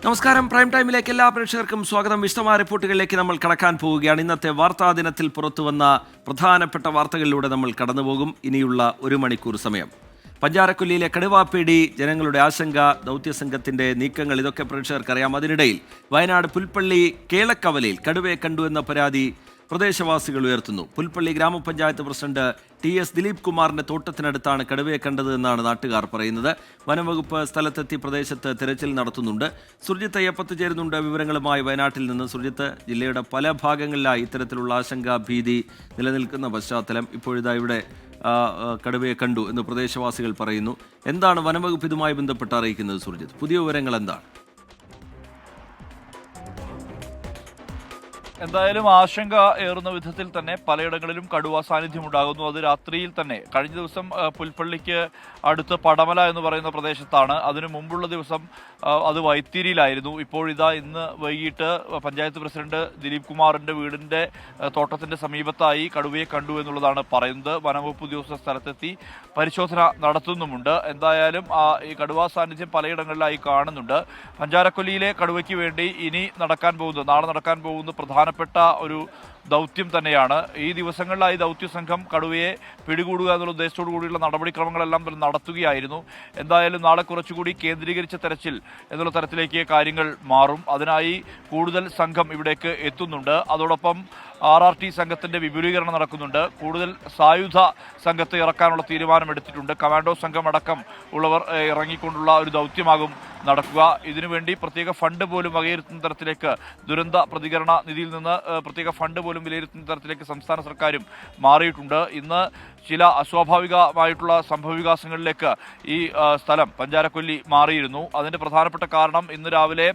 നമസ്കാരം. പ്രൈം ടൈമിലേക്ക് എല്ലാ പ്രേക്ഷകർക്കും സ്വാഗതം. വിശദമായ റിപ്പോർട്ടുകളിലേക്ക് നമ്മൾ കടക്കാൻ പോവുകയാണ്. ഇന്നത്തെ വാർത്താ ദിനത്തിൽ പുറത്തുവന്ന പ്രധാനപ്പെട്ട വാർത്തകളിലൂടെ നമ്മൾ കടന്നുപോകും. ഇനിയുള്ള ഒരു മണിക്കൂർ സമയം. പഞ്ചാരക്കൊല്ലിയിലെ കടുവാപ്പേടി, ജനങ്ങളുടെ ആശങ്ക, ദൗത്യസംഘത്തിന്റെ നീക്കങ്ങൾ, ഇതൊക്കെ പ്രേക്ഷകർക്കറിയാം. അതിനിടയിൽ വയനാട് പുൽപ്പള്ളി കേളക്കവലയിൽ കടുവയെ കണ്ടു എന്ന പരാതി പ്രദേശവാസികൾ ഉയർത്തുന്നു. പുൽപ്പള്ളി ഗ്രാമപഞ്ചായത്ത് പ്രസിഡന്റ് TS ദിലീപ് കുമാറിന്റെ തോട്ടത്തിനടുത്താണ് കടുവയെ കണ്ടത് എന്നാണ് നാട്ടുകാർ പറയുന്നത്. വനംവകുപ്പ് സ്ഥലത്തെത്തി പ്രദേശത്ത് തിരച്ചിൽ നടത്തുന്നുണ്ട്. സുർജിത്ത് അയ്യപ്പത്ത് ചേരുന്നുണ്ട് വിവരങ്ങളുമായി വയനാട്ടിൽ നിന്ന്. സുർജിത്ത്, ജില്ലയുടെ പല ഭാഗങ്ങളിലായി ഇത്തരത്തിലുള്ള ആശങ്ക, ഭീതി നിലനിൽക്കുന്ന പശ്ചാത്തലം. ഇപ്പോഴിതാ ഇവിടെ കടുവയെ കണ്ടു എന്ന് പ്രദേശവാസികൾ പറയുന്നു. എന്താണ് വനംവകുപ്പ് ഇതുമായി ബന്ധപ്പെട്ട് അറിയിക്കുന്നത് സുർജിത്ത്? പുതിയ വിവരങ്ങൾ എന്താണ്? എന്തായാലും ആശങ്ക ഏറുന്ന വിധത്തിൽ തന്നെ പലയിടങ്ങളിലും കടുവ സാന്നിധ്യം ഉണ്ടാകുന്നു. അത് രാത്രിയിൽ തന്നെ. കഴിഞ്ഞ ദിവസം പുൽപ്പള്ളിക്ക് അടുത്ത് പടമല എന്ന് പറയുന്ന പ്രദേശത്താണ്. അതിനു മുമ്പുള്ള ദിവസം അത് വൈത്തിരിയിലായിരുന്നു. ഇപ്പോഴിതാ ഇന്ന് വൈകിട്ട് പഞ്ചായത്ത് പ്രസിഡന്റ് ദിലീപ് കുമാറിന്റെ വീടിന്റെ തോട്ടത്തിന്റെ സമീപത്തായി കടുവയെ കണ്ടു എന്നുള്ളതാണ് പറയുന്നത്. വനംവകുപ്പ് ഉദ്യോഗസ്ഥർ സ്ഥലത്തെത്തി പരിശോധന നടത്തുന്നുമുണ്ട്. എന്തായാലും ഈ കടുവാ സാന്നിധ്യം പലയിടങ്ങളിലായി കാണുന്നുണ്ട്. പഞ്ചാരക്കൊല്ലിയിലെ കടുവയ്ക്ക് വേണ്ടി ഇനി നാളെ നടക്കാൻ പോകുന്ന പ്രധാനപ്പെട്ട ഒരു ദൗത്യം തന്നെയാണ്. ഈ ദിവസങ്ങളിലായി ദൗത്യസംഘം കടുവയെ പിടികൂടുക എന്നുള്ള ഉദ്ദേശത്തോടു കൂടിയുള്ള നടപടിക്രമങ്ങളെല്ലാം നടത്തുകയായിരുന്നു. എന്തായാലും നാളെ കുറച്ചുകൂടി കേന്ദ്രീകരിച്ച തെരച്ചിൽ എന്നുള്ള തരത്തിലേക്ക് കാര്യങ്ങൾ മാറും. അതിനായി കൂടുതൽ സംഘം ഇവിടേക്ക് എത്തുന്നുണ്ട്. അതോടൊപ്പം RRT സംഘത്തിന്റെ വിപുലീകരണം നടക്കുന്നുണ്ട്. കൂടുതൽ സായുധ സംഘത്തെ ഇറക്കാനുള്ള തീരുമാനമെടുത്തിട്ടുണ്ട്. കമാൻഡോ സംഘം അടക്കം ഉള്ളവർ ഇറങ്ങിക്കൊണ്ടുള്ള ഒരു ദൗത്യമാകും നടക്കുക. ഇതിനുവേണ്ടി പ്രത്യേക ഫണ്ട് പോലും വകയിരുത്തുന്ന തരത്തിലേക്ക്, ദുരന്ത പ്രതികരണ നിധിയിൽ നിന്ന് പ്രത്യേക ഫണ്ട് പോലും വിലയിരുത്തുന്ന തരത്തിലേക്ക് സംസ്ഥാന സർക്കാരും മാറിയിട്ടുണ്ട്. ഇന്ന് ചില അസ്വാഭാവികമായിട്ടുള്ള സംഭവവികാസങ്ങളിലേക്ക് ഈ സ്ഥലം പഞ്ചാരക്കൊല്ലി മാറിയിരുന്നു. അതിന്റെ പ്രധാനപ്പെട്ട കാരണം ഇന്ന് രാവിലെ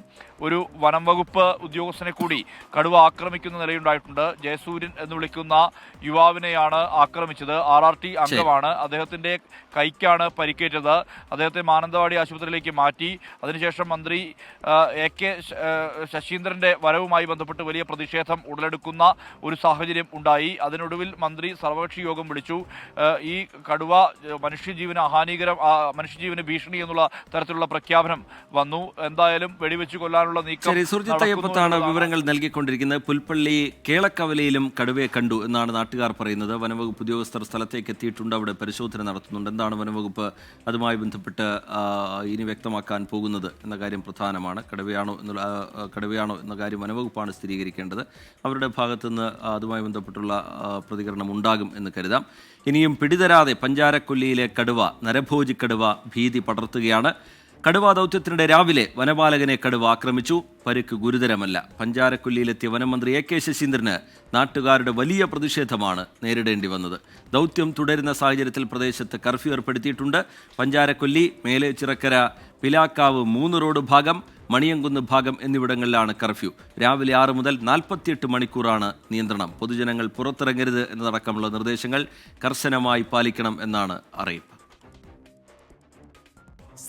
ഒരു വനം വകുപ്പ് ഉദ്യോഗസ്ഥനെ കൂടി കടുവ ആക്രമിക്കുന്ന നിലയുണ്ടായിട്ടുണ്ട്. ജയസൂര്യൻ എന്ന് വിളിക്കുന്ന യുവാവിനെയാണ് ആക്രമിച്ചത്. RRT അംഗമാണ്. അദ്ദേഹത്തിന്റെ കൈക്കാണ് പരിക്കേറ്റത്. അദ്ദേഹത്തെ മാനന്തവാടി ആശുപത്രിയിലേക്ക് മാറ്റി. അതിനുശേഷം മന്ത്രി AK ശശീന്ദ്രന്റെ വരവുമായി ബന്ധപ്പെട്ട് വലിയ പ്രതിഷേധം ഉടലെടുക്കുന്ന ഒരു സാഹചര്യം ഉണ്ടായി. അതിനൊടുവിൽ മന്ത്രി സർവകക്ഷി യോഗം വിളിച്ചു. ഈ കടുവ മനുഷ്യജീവന് ഭീഷണി എന്നുള്ള തരത്തിലുള്ള പ്രഖ്യാപനം വന്നു. എന്തായാലും വെടിവെച്ച് കൊല്ലാനുള്ള നീക്കം. സുർജിത്ത് അയ്യപ്പത്താണ് വിവരങ്ങൾ നൽകിക്കൊണ്ടിരിക്കുന്നത്. പുൽപ്പള്ളി കേളക്കവലയിലും കടുവയെ കണ്ടു എന്നാണ് നാട്ടുകാർ പറയുന്നത്. വനംവകുപ്പ് ഉദ്യോഗസ്ഥർ സ്ഥലത്തേക്ക് എത്തിയിട്ടുണ്ട്. അവിടെ പരിശോധന നടത്തുന്നുണ്ട്. എന്താണ് വനംവകുപ്പ് അതുമായി ബന്ധപ്പെട്ട് ഇനി വ്യക്തമാക്കാൻ പോകുന്നത് എന്ന കാര്യം പ്രധാനമാണ്. കടുവയാണോ എന്ന കാര്യം വനംവകുപ്പാണ് സ്ഥിരീകരിക്കേണ്ടത്. അവരുടെ ഭാഗത്തുനിന്ന് അതുമായി ബന്ധപ്പെട്ടുള്ള പ്രതികരണം ഉണ്ടാകും എന്ന് കരുതാം. ഇനിയും പിടിതരാതെ പഞ്ചാരക്കൊല്ലിയിലെ കടുവ, നരഭോജി കടുവ ഭീതി പടർത്തുകയാണ്. കടുവാ ദൗത്യത്തിനിടെ രാവിലെ വനപാലകനെ കടുവ ആക്രമിച്ചു. പരിക്ക് ഗുരുതരമല്ല. പഞ്ചാരക്കൊല്ലിയിലെത്തിയ വനമന്ത്രി AK ശശീന്ദ്രന് നാട്ടുകാരുടെ വലിയ പ്രതിഷേധമാണ് നേരിടേണ്ടി വന്നത്. ദൗത്യം തുടരുന്ന സാഹചര്യത്തിൽ പ്രദേശത്ത് കർഫ്യൂ ഏർപ്പെടുത്തിയിട്ടുണ്ട്. പഞ്ചാരക്കൊല്ലി, മേലെ ചിറക്കര, പിലാക്കാവ് 3 റോഡ് ഭാഗം, മണിയംകുന്ന് ഭാഗം എന്നിവിടങ്ങളിലാണ് കർഫ്യൂ. രാവിലെ 6 മുതൽ 48 മണിക്കൂറാണ് നിയന്ത്രണം. പൊതുജനങ്ങൾ പുറത്തിറങ്ങരുത് എന്നതടക്കമുള്ള നിർദ്ദേശങ്ങൾ കർശനമായി പാലിക്കണം എന്നാണ് അറിയിപ്പ്.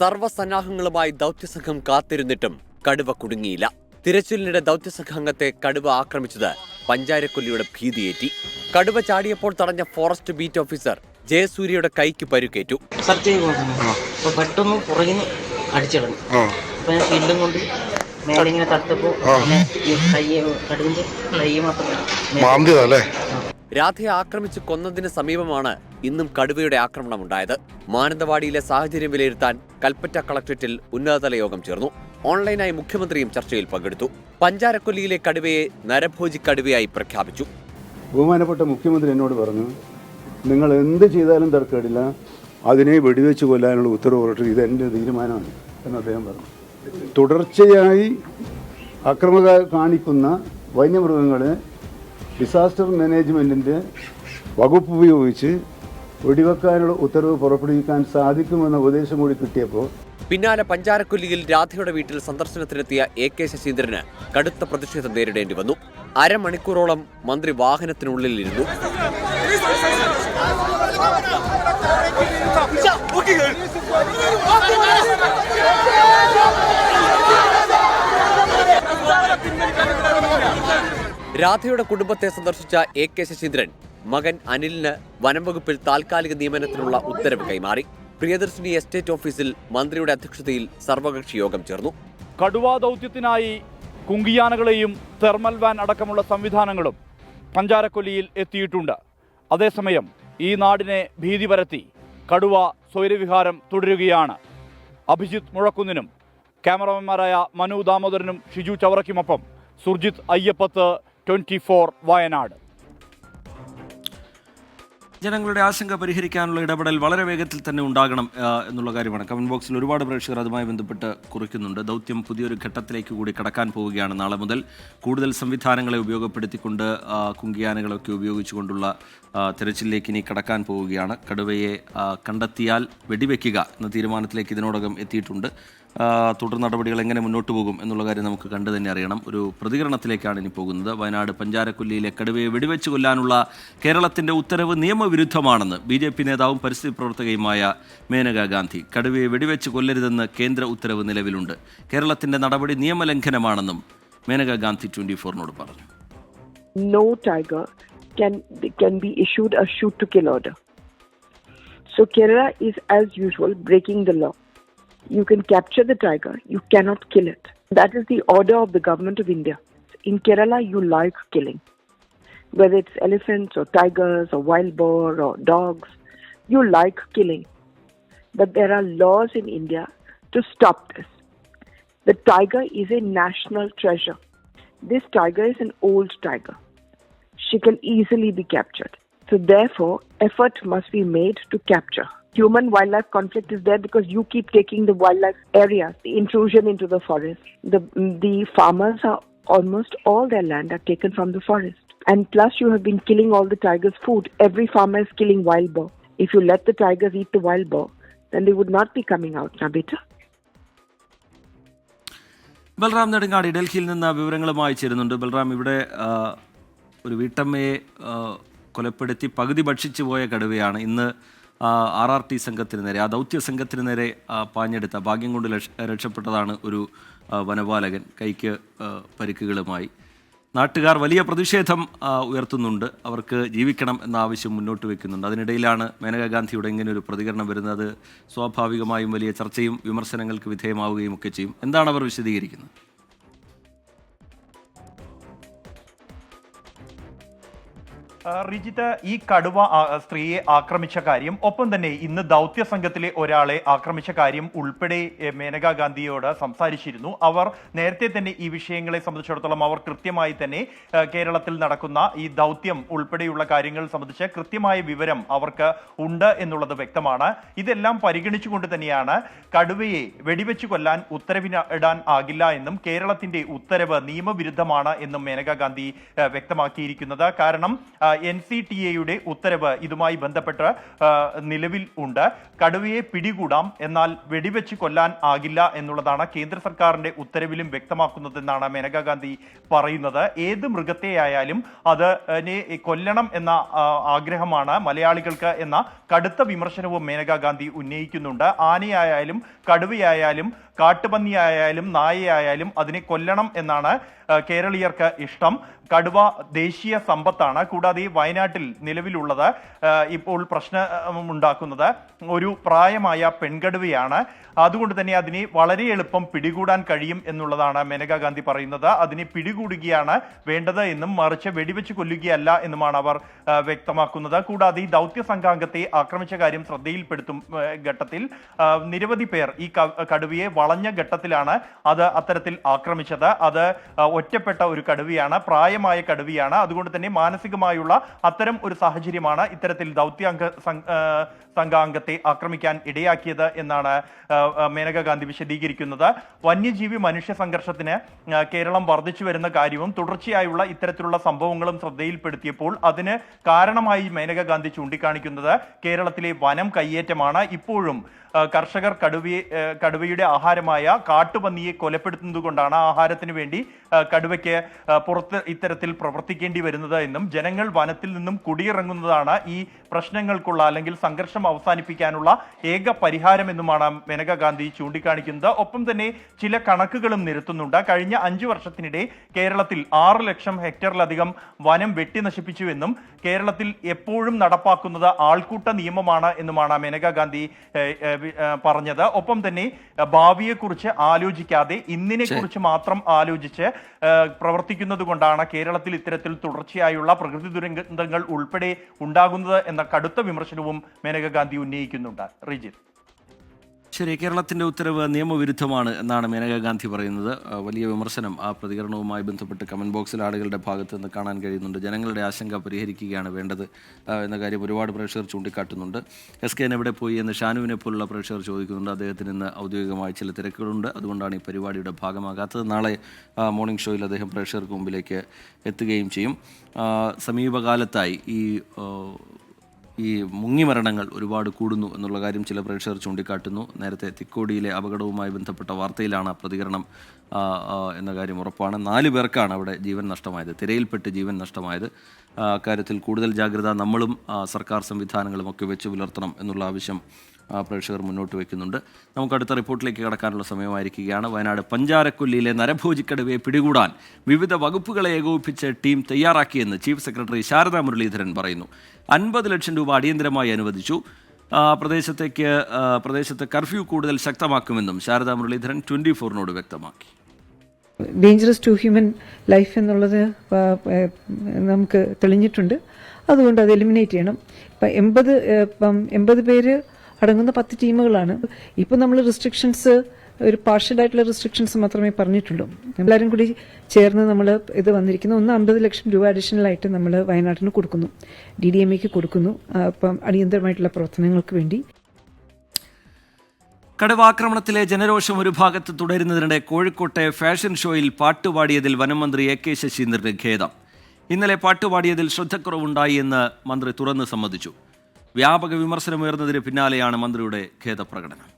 സർവ്വസന്നാഹങ്ങളുമായി ദൗത്യസംഘം കാത്തിരുന്നിട്ടും കടുവ കുടുങ്ങിയില്ല. തിരച്ചിലിനിടെ ദൗത്യസംഘാംഗത്തെ കടുവ ആക്രമിച്ചത് പഞ്ചാരക്കൊല്ലിയുടെ ഭീതിയേറ്റി. കടുവ ചാടിയപ്പോൾ തടഞ്ഞ ഫോറസ്റ്റ് ബീറ്റ് ഓഫീസർ ജയസൂര്യയുടെ കൈക്ക് പരുക്കേറ്റു. പെട്ടെന്ന് പുറകിന് അടിച്ചിടണം. അപ്പൊ ഞാൻ ഫീൽഡും കൊണ്ട് മേലിങ്ങനെ തട്ടപ്പോ കടുവിന്റെ കൈ മാത്രമേ. രാധയെ ആക്രമിച്ച് കൊന്നതിന് സമീപമാണ് ഇന്നും കടുവയുടെ ആക്രമണമുണ്ടായത്. മാനന്തവാടിയിലെ സാഹചര്യം വിലയിരുത്താൻ കൽപ്പറ്റ കളക്ടറേറ്റിൽ ഉന്നതതല യോഗം ചേർന്നു. ഓൺലൈനായി മുഖ്യമന്ത്രിയും ചർച്ചയിൽ പങ്കെടുത്തു. പഞ്ചാരക്കൊല്ലിയിലെ കടുവയെ നരഭോജി കടുവയായി പ്രഖ്യാപിച്ചു. ബഹുമാനപ്പെട്ട മുഖ്യമന്ത്രി എന്നോട് പറഞ്ഞു, നിങ്ങൾ എന്ത് ചെയ്താലും തർക്കമില്ല, അതിനെ വെടിവെച്ച് കൊല്ലാനുള്ള ഉത്തരവ് പുറപ്പെട്ടു, ഇതെൻ്റെ തീരുമാനമാണ് എന്ന് അദ്ദേഹം പറഞ്ഞു. തുടർച്ചയായി അക്രമം കാണിക്കുന്ന വന്യമൃഗങ്ങളെ ഡിസാസ്റ്റർ മാനേജ്മെൻറ്റിൻ്റെ വകുപ്പ് ഉപയോഗിച്ച് വെടിവെക്കാനുള്ള ഉത്തരവ് പുറപ്പെടുവിക്കാൻ സാധിക്കുമെന്ന ഉപദേശം കൂടി കിട്ടിയപ്പോൾ പിന്നാലെ പഞ്ചാരക്കൊല്ലിയിൽ രാധയുടെ വീട്ടിൽ സന്ദർശനത്തിനെത്തിയ AK ശശീന്ദ്രന് കടുത്ത പ്രതിഷേധം നേരിടേണ്ടി വന്നു. അരമണിക്കൂറോളം മന്ത്രി വാഹനത്തിനുള്ളിലിരുന്നു. രാധയുടെ കുടുംബത്തെ സന്ദർശിച്ച AK ശശീന്ദ്രൻ മകൻ അനിലിന് വനംവകുപ്പിൽ താൽക്കാലിക നിയമനത്തിനുള്ള ഉത്തരവ് കൈമാറി. പ്രിയദർശിനി എസ്റ്റേറ്റ് ഓഫീസിൽ മന്ത്രിയുടെ അധ്യക്ഷതയിൽ സർവകക്ഷി യോഗം ചേർന്നു. കടുവാ ദൗത്യത്തിനായി കുങ്കിയാനകളെയും തെർമൽ വാൻ അടക്കമുള്ള സംവിധാനങ്ങളും പഞ്ചാരക്കൊല്ലിയിൽ എത്തിയിട്ടുണ്ട്. അതേസമയം ഈ നാടിനെ ഭീതി പരത്തി കടുവ സ്വൈരവിഹാരം തുടരുകയാണ്. അഭിജിത്ത് മുഴക്കുന്നിനും ക്യാമറമാൻമാരായ മനു ദാമോദരനും ഷിജു ചവറയ്ക്കുമൊപ്പം സുർജിത്ത് അയ്യപ്പത്ത്, 24 വയനാട്. ജനങ്ങളുടെ ആശങ്ക പരിഹരിക്കാനുള്ള ഇടപെടൽ വളരെ വേഗത്തിൽ തന്നെ ഉണ്ടാകണം എന്നുള്ള കാര്യമാണ് കമന്റ് ബോക്സിൽ ഒരുപാട് പ്രേക്ഷകർ അതുമായി ബന്ധപ്പെട്ട് കുറിക്കുന്നുണ്ട്. ദൗത്യം പുതിയൊരു ഘട്ടത്തിലേക്ക് കൂടി കടക്കാൻ പോവുകയാണ്. നാളെ മുതൽ കൂടുതൽ സംവിധാനങ്ങളെ ഉപയോഗപ്പെടുത്തിക്കൊണ്ട് കുങ്കിയാനകളൊക്കെ ഉപയോഗിച്ചുകൊണ്ടുള്ള തെരച്ചിലേക്ക് ഇനി കടക്കാൻ പോവുകയാണ്. കടുവയെ കണ്ടെത്തിയാൽ വെടിവെക്കുക എന്ന തീരുമാനത്തിലേക്ക് ഇതിനോടകം എത്തിയിട്ടുണ്ട്. തുടർ നടപടികൾ എങ്ങനെ മുന്നോട്ട് പോകും എന്നുള്ള കാര്യം നമുക്ക് കണ്ടു തന്നെ അറിയണം. ഒരു പ്രതികരണത്തിലേക്കാണ് ഇനി പോകുന്നത്. വയനാട് പഞ്ചാരക്കൊല്ലിയിലെ കടുവയെ വെടിവെച്ച് കൊല്ലാനുള്ള കേരളത്തിന്റെ ഉത്തരവ് നിയമവിരുദ്ധമാണെന്ന് BJP നേതാവും പരിസ്ഥിതി പ്രവർത്തകയുമായ മേനകാ ഗാന്ധി. കടുവയെ വെടിവെച്ച് കൊല്ലരുതെന്ന് കേന്ദ്ര ഉത്തരവ് നിലവിലുണ്ട്. കേരളത്തിന്റെ നടപടി നിയമലംഘനമാണെന്നും മേനകാ ഗാന്ധി 24-നോട് പറഞ്ഞു. No tiger can be issued a shoot to kill order. So Kerala is as usual breaking the law. You can capture the tiger, you cannot kill it. That is the order of the government of India. In Kerala, you like killing. Whether it's elephants or tigers or wild boar or dogs, you like killing. But there are laws in India to stop this. The tiger is a national treasure. This tiger is an old tiger. She can easily be captured. So therefore, effort must be made to capture. Human-wildlife conflict is there because you keep taking the wildlife areas, the intrusion into the forest. The farmers are almost all their land are taken from the forest. And plus you have been killing all the tigers' food. Every farmer is killing wild boar. If you let the tigers eat the wild boar, then they would not be coming out, na beta. Balram Nedungadi ഡൽഹിയിൽ നിന്ന് വിവരങ്ങളുമായി ചേരുന്നുണ്ട്. ബൽറാം, ഇവിടെ ഒരു വീട്ടമ്മയെ കൊലപ്പെടുത്തി പകുതി ഭക്ഷിച്ചു പോയ കടുവയാണ് ഇന്ന് RRT സംഘത്തിന് നേരെ, ആ ദൗത്യ സംഘത്തിന് നേരെ പാഞ്ഞെടുത്ത ഭാഗ്യം കൊണ്ട് രക്ഷപ്പെട്ടതാണ് ഒരു വനപാലകൻ കൈക്ക് പരിക്കുകളുമായി. നാട്ടുകാർ വലിയ പ്രതിഷേധം ഉയർത്തുന്നുണ്ട്. അവർക്ക് ജീവിക്കണം എന്ന ആവശ്യം മുന്നോട്ട് വയ്ക്കുന്നുണ്ട്. അതിനിടയിലാണ് മേനകാ ഗാന്ധിയുടെ ഇങ്ങനെ ഒരു പ്രതികരണം വരുന്നത്. അത് സ്വാഭാവികമായും വലിയ ചർച്ചയും വിമർശനങ്ങൾക്ക് വിധേയമാവുകയും ഒക്കെ ചെയ്യും. എന്താണ് അവർ വിശദീകരിക്കുന്നത്? റിജിത്ത്, ഈ കടുവ സ്ത്രീയെ ആക്രമിച്ച കാര്യം, ഒപ്പം തന്നെ ഇന്ന് ദൗത്യ സംഘത്തിലെ ഒരാളെ ആക്രമിച്ച കാര്യം ഉൾപ്പെടെ മേനകാ ഗാന്ധിയോട് സംസാരിച്ചിരുന്നു. അവർ നേരത്തെ തന്നെ ഈ വിഷയങ്ങളെ സംബന്ധിച്ചിടത്തോളം അവർ കൃത്യമായി തന്നെ കേരളത്തിൽ നടക്കുന്ന ഈ ദൗത്യം ഉൾപ്പെടെയുള്ള കാര്യങ്ങൾ സംബന്ധിച്ച് കൃത്യമായ വിവരം അവർക്ക് ഉണ്ട് എന്നുള്ളത് വ്യക്തമാണ്. ഇതെല്ലാം പരിഗണിച്ചുകൊണ്ട് തന്നെയാണ് കടുവയെ വെടിവെച്ച് കൊല്ലാൻ ഉത്തരവിടാൻ ആകില്ല എന്നും കേരളത്തിന്റെ ഉത്തരവ് നിയമവിരുദ്ധമാണ് എന്നും മേനകാ ഗാന്ധി വ്യക്തമാക്കിയിരിക്കുന്നത്. കാരണം NCTA ഉത്തരവ് ഇതുമായി ബന്ധപ്പെട്ട് നിലവിൽ ഉണ്ട്. കടുവയെ പിടികൂടാം, എന്നാൽ വെടിവെച്ച് കൊല്ലാൻ ആകില്ല എന്നുള്ളതാണ് കേന്ദ്ര സർക്കാരിന്റെ ഉത്തരവിലും വ്യക്തമാക്കുന്നതെന്നാണ് മേനകാ ഗാന്ധി പറയുന്നത്. ഏത് മൃഗത്തെയായാലും അതിനെ കൊല്ലണം എന്ന ആഗ്രഹമാണ് മലയാളികൾക്ക് എന്ന കടുത്ത വിമർശനവും മേനകാ ഗാന്ധി ഉന്നയിക്കുന്നുണ്ട്. ആനയായാലും കടുവയായാലും കാട്ടുപന്നിയായാലും നായയായാലും അതിനെ കൊല്ലണം എന്നാണ് കേരളീയർക്ക് ഇഷ്ടം. കടുവ ദേശീയ സമ്പത്താണ്. കൂടാതെ വയനാട്ടിൽ നിലവിലുള്ളത് ഇപ്പോൾ പ്രശ്നമുണ്ടാക്കുന്നത് ഒരു പ്രായമായ പെൺകടുവയാണ്. അതുകൊണ്ട് തന്നെ അതിനെ വളരെ എളുപ്പം പിടികൂടാൻ കഴിയും എന്നുള്ളതാണ് മേനകാ ഗാന്ധി പറയുന്നത്. അതിനെ പിടികൂടുകയാണ് വേണ്ടത് എന്നും മറിച്ച് വെടിവെച്ച് കൊല്ലുകയല്ല എന്നുമാണ് അവർ വ്യക്തമാക്കുന്നത്. കൂടാതെ ഈ ദൗത്യ സംഘാംഗത്തെ ആക്രമിച്ച കാര്യം ശ്രദ്ധയിൽപ്പെടുത്തും ഘട്ടത്തിൽ നിരവധി പേർ ഈ കടുവയെ വളഞ്ഞ ഘട്ടത്തിലാണ് അത് അത്തരത്തിൽ ആക്രമിച്ചത്. അത് ഒറ്റപ്പെട്ട ഒരു കടുവയാണ്, പ്രായമായ കടുവയാണ്. അതുകൊണ്ട് തന്നെ മാനസികമായുള്ള അത്തരം ഒരു സാഹചര്യമാണ് ഇത്തരത്തിൽ സംഘാംഗത്തെ ആക്രമിക്കാൻ ഇടയാക്കിയത് എന്നാണ് മേനകാ ഗാന്ധി വിശദീകരിക്കുന്നത്. വന്യജീവി മനുഷ്യ സംഘർഷത്തിന് കേരളം വർദ്ധിച്ചു വരുന്ന കാര്യവും തുടർച്ചയായുള്ള ഇത്തരത്തിലുള്ള സംഭവങ്ങളും ശ്രദ്ധയിൽപ്പെടുത്തിയപ്പോൾ അതിന് കാരണമായി മേനകാ ഗാന്ധി ചൂണ്ടിക്കാണിക്കുന്നത് കേരളത്തിലെ വനം കയ്യേറ്റമാണ്. ഇപ്പോഴും കർഷകർ കടുവയുടെ ആഹാരമായ കാട്ടുപന്നിയെ കൊലപ്പെടുത്തുന്നത് കൊണ്ടാണ് ആഹാരത്തിന് വേണ്ടി കടുവയ്ക്ക് പുറത്ത് ഇത്തരത്തിൽ പ്രവർത്തിക്കേണ്ടി വരുന്നത് എന്നും ജനങ്ങൾ വനത്തിൽ നിന്നും കുടിയിറങ്ങുന്നതാണ് ഈ പ്രശ്നങ്ങൾക്കുള്ള അല്ലെങ്കിൽ സംഘർഷം അവസാനിപ്പിക്കാനുള്ള ഏക പരിഹാരമെന്നുമാണ് മേനകാ ഗാന്ധി ചൂണ്ടിക്കാണിക്കുന്നത്. ഒപ്പം തന്നെ ചില കണക്കുകളും നിരത്തുന്നുണ്ട്. കഴിഞ്ഞ 5 വർഷത്തിനിടെ കേരളത്തിൽ 6 ലക്ഷം ഹെക്ടറിലധികം വനം വെട്ടി നശിപ്പിച്ചുവെന്നും കേരളത്തിൽ എപ്പോഴും നടപ്പാക്കുന്നത് ആൾക്കൂട്ട നിയമമാണ് എന്നുമാണ് മേനകാ ഗാന്ധി പറഞ്ഞത്. ഒപ്പം തന്നെ ഭാവിയെക്കുറിച്ച് ആലോചിക്കാതെ ഇന്നിനെ കുറിച്ച് മാത്രം ആലോചിച്ച് പ്രവർത്തിക്കുന്നത് കൊണ്ടാണ് കേരളത്തിൽ ഇത്തരത്തിൽ തുടർച്ചയായുള്ള പ്രകൃതി ദുരന്തങ്ങൾ ഉൾപ്പെടെ ഉണ്ടാകുന്നത് എന്ന കടുത്ത വിമർശനവും മേനകാ ഗാന്ധി ഉന്നയിക്കുന്നുണ്ട്. റിജിത്ത്. ശരി, കേരളത്തിൻ്റെ ഉത്തരവ് നിയമവിരുദ്ധമാണ് എന്നാണ് മേനകാ ഗാന്ധി പറയുന്നത്. വലിയ വിമർശനം ആ പ്രതികരണവുമായി ബന്ധപ്പെട്ട് കമൻറ്റ് ബോക്സിൽ ആളുകളുടെ ഭാഗത്ത് നിന്ന് കാണാൻ കഴിയുന്നുണ്ട്. ജനങ്ങളുടെ ആശങ്ക പരിഹരിക്കുകയാണ് വേണ്ടത് എന്ന കാര്യം ഒരുപാട് പ്രേക്ഷകർ ചൂണ്ടിക്കാട്ടുന്നുണ്ട്. SKN എവിടെ പോയി എന്ന് ഷാനുവിനെ പോലുള്ള പ്രേക്ഷകർ ചോദിക്കുന്നുണ്ട്. അദ്ദേഹത്തിന് ഇന്ന് ഔദ്യോഗികമായ ചില തിരക്കുകളുണ്ട്, അതുകൊണ്ടാണ് ഈ പരിപാടിയുടെ ഭാഗമാകാത്തത്. നാളെ മോർണിംഗ് ഷോയിൽ അദ്ദേഹം പ്രേക്ഷകർക്ക് മുമ്പിലേക്ക് എത്തുകയും ചെയ്യും. സമീപകാലത്തായി ഈ മുങ്ങിമരണങ്ങൾ ഒരുപാട് കൂടുന്നു എന്നുള്ള കാര്യം ചില പ്രേക്ഷകർ ചൂണ്ടിക്കാട്ടുന്നു. നേരത്തെ തിക്കോടിയിലെ അപകടവുമായി ബന്ധപ്പെട്ട വാർത്തയിലാണ് പ്രതികരണം എന്ന കാര്യം ഉറപ്പാണ്. 4 പേർക്കാണ് അവിടെ ജീവൻ നഷ്ടമായത്, തിരയിൽപ്പെട്ട് ജീവൻ നഷ്ടമായത്. അക്കാര്യത്തിൽ കൂടുതൽ ജാഗ്രത നമ്മളും സർക്കാർ സംവിധാനങ്ങളും ഒക്കെ വെച്ച് പുലർത്തണം എന്നുള്ള ആവശ്യം പ്രേക്ഷകർ മുന്നോട്ട് വയ്ക്കുന്നുണ്ട്. നമുക്ക് അടുത്ത റിപ്പോർട്ടിലേക്ക് കടക്കാനുള്ള സമയമായിരിക്കുകയാണ്. വയനാട് പഞ്ചാരക്കൊല്ലിയിലെ നരഭോജിക്കടുവയെ പിടികൂടാൻ വിവിധ വകുപ്പുകളെ ഏകോപിപ്പിച്ച് ടീം തയ്യാറാക്കിയെന്ന് ചീഫ് സെക്രട്ടറി ശാരദാ മുരളീധരൻ പറയുന്നു. 50 ലക്ഷം രൂപ അടിയന്തരമായി അനുവദിച്ചു. പ്രദേശത്ത് കർഫ്യൂ കൂടുതൽ ശക്തമാക്കുമെന്നും ശാരദാ മുരളീധരൻ 24-നോട് വ്യക്തമാക്കി. ഡേഞ്ചറസ് ടു ഹ്യൂമൻ ലൈഫ് എന്നുള്ളത് നമുക്ക് തെളിഞ്ഞിട്ടുണ്ട്. അതുകൊണ്ട് അത് എലിമിനേറ്റ് ചെയ്യണം. ഇപ്പം 80 പേര് അടങ്ങുന്ന 10 ടീമുകളാണ്. ഇപ്പം നമ്മൾ റെസ്ട്രിക്ഷൻസ് ഒരു പാർഷ്യലായിട്ടുള്ള റെസ്ട്രിക്ഷൻസ് മാത്രമേ പറഞ്ഞിട്ടുള്ളൂ. എല്ലാവരും കൂടി ചേർന്ന് നമ്മൾ ഇത് വന്നിരിക്കുന്നു. 50 ലക്ഷം രൂപ അഡീഷണൽ ആയിട്ട് നമ്മൾ വയനാട്ടിന് കൊടുക്കുന്നു, DDMAക്ക് കൊടുക്കുന്നു. അപ്പം അടിയന്തരമായിട്ടുള്ള പ്രവർത്തനങ്ങൾക്ക് വേണ്ടി. കടുവാക്രമണത്തിലെ ജനരോഷം ഒരു ഭാഗത്ത് തുടരുന്നതിനിടെ കോഴിക്കോട്ടെ ഫാഷൻ ഷോയിൽ പാട്ടുപാടിയതിൽ വനമന്ത്രി AK ശശീന്ദ്രന് ഖേദം. ഇന്നലെ പാട്ടുപാടിയതിൽ ശ്രദ്ധക്കുറവുണ്ടായി എന്ന് മന്ത്രി തുറന്ന് സമ്മതിച്ചു. വ്യാപക വിമർശനമുയർന്നതിന് പിന്നാലെയാണ് മന്ത്രിയുടെ ഖേദപ്രകടനം.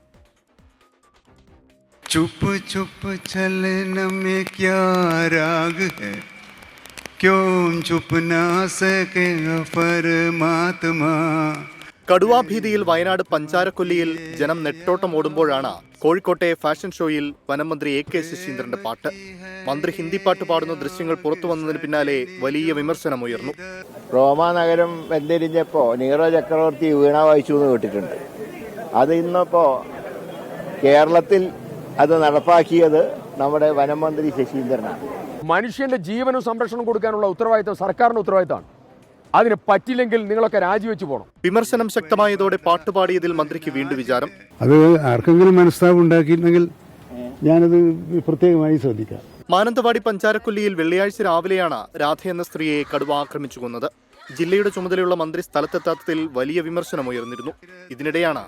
चुप चुप चलन में क्या राग है, क्यों चुप ना सके परमात्मा. കടുവാഭീതിയിൽ വയനാട് പഞ്ചാരക്കൊല്ലിയിൽ ജനം നെട്ടോട്ടം ഓടുമ്പോഴാണ് കോഴിക്കോട്ടെ ഫാഷൻ ഷോയിൽ വനമന്ത്രി AK ശശീന്ദ്രന്റെ പാട്ട്. മന്ത്രി ഹിന്ദി പാട്ട് പാടുന്ന ദൃശ്യങ്ങൾ പുറത്തു വന്നതിന് പിന്നാലെ വലിയ വിമർശനമുയർന്നു. റോമാനഗരം വെന്തിരിഞ്ഞപ്പോൾ നീറോ ചക്രവർത്തി വീണ വായിച്ചു എന്ന് കേട്ടിട്ടുണ്ട്. അത് ഇന്നിപ്പോ കേരളത്തിൽ അത് നടപ്പാക്കിയത് നമ്മുടെ വനമന്ത്രി ശശീന്ദ്രനാണ്. മനുഷ്യന്റെ ജീവനും സംരക്ഷണം കൊടുക്കാനുള്ള ഉത്തരവാദിത്തം സർക്കാരിന്റെ ഉത്തരവാദിത്തമാണ്. അതിന് പറ്റില്ലെങ്കിൽ നിങ്ങളൊക്കെ രാജിവെച്ച് പോകണം. വിമർശനം ശക്തമായതോടെ പാട്ടുപാടിയതിൽ മന്ത്രിക്ക് വീണ്ടും വിചാരം. അത് ആർക്കെങ്കിലും മനസ്താപം ഉണ്ടാക്കിയിട്ടുണ്ടെങ്കിൽ ഞാനത് പ്രത്യേകമായി ശ്രദ്ധിക്കാം. മാനന്തവാടി പഞ്ചാരക്കൊല്ലിയിൽ വെള്ളിയാഴ്ച രാവിലെയാണ് രാധ എന്ന സ്ത്രീയെ കടുവ ആക്രമിച്ചു കൊന്നത്. ജില്ലയുടെ ചുമതലയുള്ള മന്ത്രി സ്ഥലത്തെത്താത്തതിൽ വലിയ വിമർശനമുയർന്നിരുന്നു. ഇതിനിടെയാണ്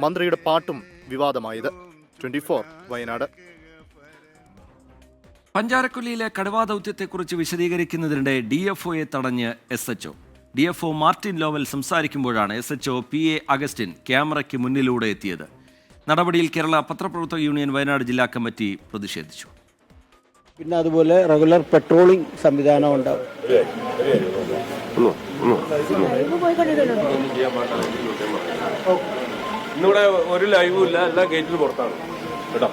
മന്ത്രിയുടെ പാട്ടും വിവാദമായത്. 24 വയനാട്. പഞ്ചാരക്കൊല്ലിയിലെ കടുവാ ദൗത്യത്തെക്കുറിച്ച് വിശദീകരിക്കുന്നതിനിടെ DFOയെ തടഞ്ഞ് SHO. DFO മാർട്ടിൻ ലോവൽ സംസാരിക്കുമ്പോഴാണ് SHO PA അഗസ്റ്റിൻ ക്യാമറയ്ക്ക് മുന്നിലൂടെ എത്തിയത്. നടപടിയിൽ കേരള പത്രപ്രവർത്തക യൂണിയൻ വയനാട് ജില്ലാ കമ്മിറ്റി പ്രതിഷേധിച്ചു. പിന്നെ അതുപോലെ റെഗുലർ പെട്രോളിംഗ് സംവിധാനം ഉണ്ടാവും. ഇന്നിവിടെ ഒരു ലൈവും ഇല്ല, എല്ലാ ഗേറ്റിന് പുറത്താണ് കേട്ടോ.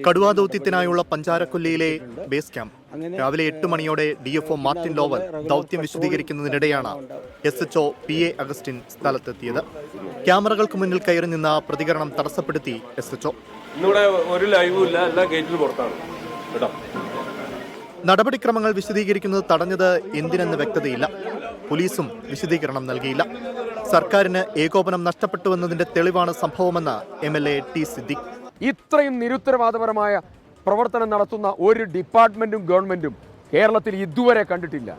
കടുവാ ദൗത്യത്തിനായുള്ള പഞ്ചാരക്കൊല്ലിയിലെ ബേസ് ക്യാമ്പ് രാവിലെ 8 മണിയോടെ DFO മാർട്ടിൻ ലോവൽ ദൗത്യം വിശദീകരിക്കുന്നതിനിടെയാണ് SHO PA അഗസ്റ്റിൻ സ്ഥലത്തെത്തിയത്. ക്യാമറകൾക്ക് മുന്നിൽ കയറി നിന്ന പ്രതികരണം തടസ്സപ്പെടുത്തി SHO. ഇന്നിവിടെ ഒരു ലൈവും ഇല്ല, എല്ലാ ഗേറ്റിന് പുറത്താണ് കേട്ടോ. നടപടിക്രമങ്ങൾ വിശദീകരിക്കുന്നത് തടഞ്ഞത് എന്തിനെന്ന് വ്യക്തതയില്ല. പോലീസും വിശദീകരണം നൽകിയില്ല. സർക്കാരിന് ഏകോപനം നഷ്ടപ്പെട്ടുവെന്നതിന്റെ തെളിവാണ് സംഭവമെന്ന് MLA T സിദ്ദിഖ്. ഇത്രയും നിരുത്തരവാദപരമായ പ്രവർത്തനം നടത്തുന്ന ഒരു ഡിപ്പാർട്ട്മെന്റും ഗവൺമെന്റും കേരളത്തിൽ ഇതുവരെ കണ്ടിട്ടില്ല.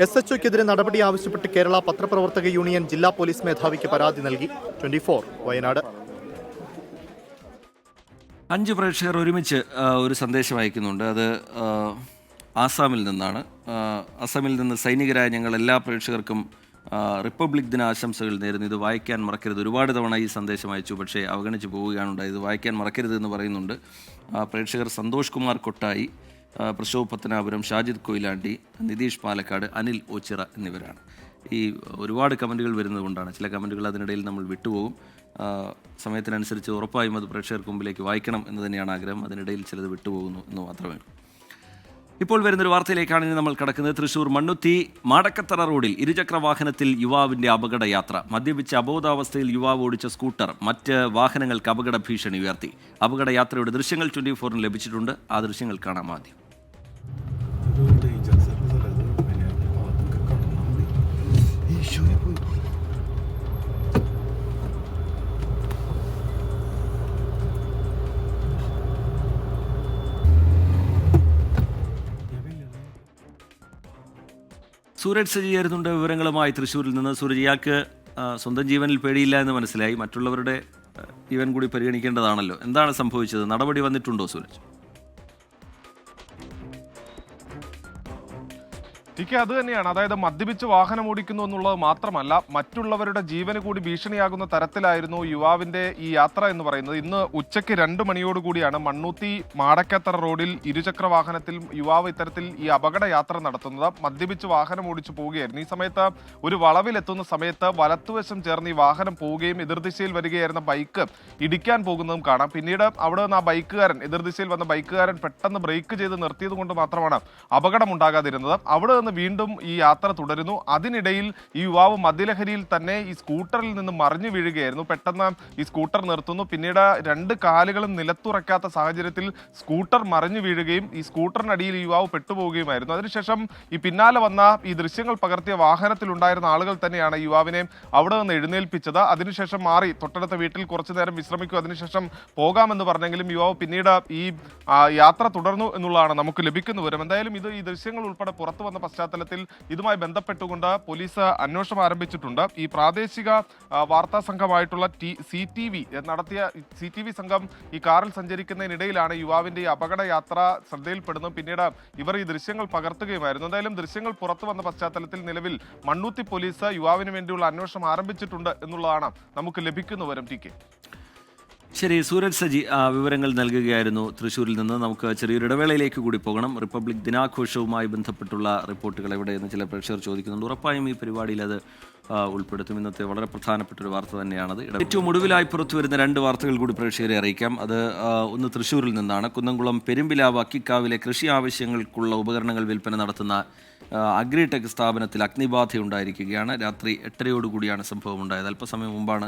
SHOക്കെതിരെ നടപടി ആവശ്യപ്പെട്ട് കേരള പത്രപ്രവർത്തക യൂണിയൻ ജില്ലാ പോലീസ് മേധാവിക്ക് പരാതി നൽകി. 24 വയനാട്. 5 പ്രേക്ഷകർ ഒരുമിച്ച് ഒരു സന്ദേശം അയക്കുന്നുണ്ട്. അത് ആസാമിൽ നിന്നാണ്. ആസാമിൽ നിന്ന് സൈനികരായ ഞങ്ങൾ എല്ലാ പ്രേക്ഷകർക്കും റിപ്പബ്ലിക് ദിന ആശംസകൾ നേരുന്നു. ഇത് വായിക്കാൻ മറക്കരുത്. ഒരുപാട് തവണ ഈ സന്ദേശം അയച്ചു, പക്ഷേ അവഗണിച്ച് പോവുകയാണ് ഉണ്ടായത്. വായിക്കാൻ മറക്കരുത് എന്ന് പറയുന്നുണ്ട്. പ്രേക്ഷകർ സന്തോഷ് കുമാർ കൊട്ടായി, പ്രശോഭ് പത്തനാപുരം, ഷാജിദ് കൊയിലാണ്ടി, നിതീഷ് പാലക്കാട്, അനിൽ ഓച്ചിറ എന്നിവരാണ്. ഈ ഒരുപാട് കമൻറ്റുകൾ വരുന്നത് കൊണ്ടാണ്. ചില കമൻറ്റുകൾ അതിനിടയിൽ നമ്മൾ വിട്ടുപോകും. സമയത്തിനനുസരിച്ച് ഉറപ്പായും അത് പ്രേക്ഷകർക്ക് മുമ്പിലേക്ക് വായിക്കണം എന്ന് തന്നെയാണ് ആഗ്രഹം. അതിനിടയിൽ ചിലത് വിട്ടുപോകുന്നു എന്ന് മാത്രമേ ഉള്ളൂ. ഇപ്പോൾ വരുന്നൊരു വാർത്തയിലേക്കാണ് ഇനി നമ്മൾ കടക്കുന്നത്. തൃശൂർ മണ്ണുത്തി മാടക്കത്തറ റോഡിൽ ഇരുചക്ര വാഹനത്തിൽ യുവാവിൻ്റെ അപകടയാത്ര. മദ്യപിച്ച അബോധാവസ്ഥയിൽ യുവാവ് ഓടിച്ച സ്കൂട്ടർ മറ്റ് വാഹനങ്ങൾക്ക് അപകട ഭീഷണി ഉയർത്തി. അപകടയാത്രയുടെ ദൃശ്യങ്ങൾ 24-ന് ലഭിച്ചിട്ടുണ്ട്. ആ ദൃശ്യങ്ങൾ കാണാം ആദ്യം. സൂരജ് സജി ആയിരുന്നുണ്ട് വിവരങ്ങളുമായി തൃശ്ശൂരിൽ നിന്ന്. സൂരജ്, ഇയാൾക്ക് സ്വന്തം ജീവനിൽ പേടിയില്ല എന്ന് മനസ്സിലായി. മറ്റുള്ളവരുടെ ജീവൻ കൂടി പരിഗണിക്കേണ്ടതാണല്ലോ. എന്താണ് സംഭവിച്ചത്? നടപടി വന്നിട്ടുണ്ടോ സൂരജ്? അത് തന്നെയാണ്. അതായത് മദ്യപിച്ച് വാഹനം ഓടിക്കുന്നു എന്നുള്ളത് മാത്രമല്ല, മറ്റുള്ളവരുടെ ജീവന് കൂടി ഭീഷണിയാകുന്ന തരത്തിലായിരുന്നു യുവാവിന്റെ ഈ യാത്ര എന്ന് പറയുന്നത്. ഇന്ന് ഉച്ചയ്ക്ക് 2 മണിയോടുകൂടിയാണ് മണ്ണൂത്തി മാടക്കത്തറ റോഡിൽ ഇരുചക്ര വാഹനത്തിൽ യുവാവ് ഇത്തരത്തിൽ ഈ അപകട യാത്ര നടത്തുന്നത്. മദ്യപിച്ച് വാഹനം ഓടിച്ചു പോവുകയായിരുന്നു. ഈ സമയത്ത് ഒരു വളവിലെത്തുന്ന സമയത്ത് വലത്തുവശം ചേർന്ന് ഈ വാഹനം പോവുകയും എതിർദിശയിൽ വരികയായിരുന്ന ബൈക്ക് ഇടിക്കാൻ പോകുന്നതും കാണാം. പിന്നീട് അവിടെ നിന്ന് ആ ബൈക്കുകാരൻ, എതിർദിശയിൽ വന്ന ബൈക്കുകാരൻ പെട്ടെന്ന് ബ്രേക്ക് ചെയ്ത് നിർത്തിയത് കൊണ്ട് മാത്രമാണ് അപകടം ഉണ്ടാകാതിരുന്നത്. അവിടെ വീണ്ടും ഈ യാത്ര തുടരുന്നു. അതിനിടയിൽ ഈ യുവാവ് മദ്യലഹരിയിൽ തന്നെ ഈ സ്കൂട്ടറിൽ നിന്ന് മറിഞ്ഞു വീഴുകയായിരുന്നു. പെട്ടെന്ന് ഈ സ്കൂട്ടർ നിർത്തുന്നു. പിന്നീട് 2 കാലുകളും നിലത്തുറക്കാത്ത സാഹചര്യത്തിൽ സ്കൂട്ടർ മറിഞ്ഞു വീഴുകയും ഈ സ്കൂട്ടറിനടിയിൽ യുവാവ് പെട്ടുപോവുകയുമായിരുന്നു. അതിനുശേഷം ഈ പിന്നാലെ വന്ന ഈ ദൃശ്യങ്ങൾ പകർത്തിയ വാഹനത്തിലുണ്ടായിരുന്ന ആളുകൾ തന്നെയാണ് യുവാവിനെ അവിടെ നിന്ന് എഴുന്നേൽപ്പിച്ചത്. അതിനുശേഷം മാറി തൊട്ടടുത്ത വീട്ടിൽ കുറച്ചു നേരം വിശ്രമിക്കും, അതിനുശേഷം പോകാമെന്ന് പറഞ്ഞെങ്കിലും യുവാവ് പിന്നീട് ഈ യാത്ര തുടർന്നു എന്നുള്ളതാണ് നമുക്ക് ലഭിക്കുന്ന വിവരം. എന്തായാലും ഈ ദൃശ്യങ്ങൾ ഉൾപ്പെടെ പുറത്തു വന്ന പശ്ചാത്തലത്തിൽ ഇതുമായി ബന്ധപ്പെട്ടുകൊണ്ട് പോലീസ് അന്വേഷണം ആരംഭിച്ചിട്ടുണ്ട്. ഈ പ്രാദേശിക വാർത്താ സംഘമായിട്ടുള്ള നടത്തിയ CTV സംഘം ഈ കാറിൽ സഞ്ചരിക്കുന്നതിനിടയിലാണ് യുവാവിന്റെ ഈ അപകട യാത്ര ശ്രദ്ധയിൽപ്പെടുന്നത്. പിന്നീട് ഇവർ ഈ ദൃശ്യങ്ങൾ പകർത്തുകയുമായിരുന്നു. എന്തായാലും ദൃശ്യങ്ങൾ പുറത്തു വന്ന പശ്ചാത്തലത്തിൽ നിലവിൽ മണ്ണൂത്തി പോലീസ് യുവാവിന് വേണ്ടിയുള്ള അന്വേഷണം ആരംഭിച്ചിട്ടുണ്ട് എന്നുള്ളതാണ് നമുക്ക് ലഭിക്കുന്ന വിവരം. TK. ശരി, സൂരജ് സജി വിവരങ്ങൾ നൽകുകയായിരുന്നു തൃശ്ശൂരിൽ നിന്ന്. നമുക്ക് ചെറിയൊരു ഇടവേളയിലേക്ക് കൂടി പോകണം. റിപ്പബ്ലിക് ദിനാഘോഷവുമായി ബന്ധപ്പെട്ടുള്ള റിപ്പോർട്ടുകൾ എവിടെയെന്ന് ചില പ്രേക്ഷകർ ചോദിക്കുന്നുണ്ട്. ഉറപ്പായും ഈ പരിപാടിയിൽ അത് ഉൾപ്പെടുത്തും. ഇന്നത്തെ വളരെ പ്രധാനപ്പെട്ട ഒരു വാർത്ത തന്നെയാണത്. ഏറ്റവും ഒടുവിലായി പുറത്തുവരുന്ന 2 വാർത്തകൾ കൂടി പ്രേക്ഷകരെ അറിയിക്കാം. അത് ഒന്ന് തൃശ്ശൂരിൽ നിന്നാണ്. കുന്നംകുളം പെരുമ്പിലാവ് അക്കിക്കാവിലെ കൃഷി ആവശ്യങ്ങൾക്കുള്ള ഉപകരണങ്ങൾ വിൽപ്പന നടത്തുന്ന അഗ്രിടെക് സ്ഥാപനത്തിൽ അഗ്നിബാധയുണ്ടായിരിക്കുകയാണ്. രാത്രി 8:30 സംഭവം ഉണ്ടായത്. അല്പസമയം മുമ്പാണ്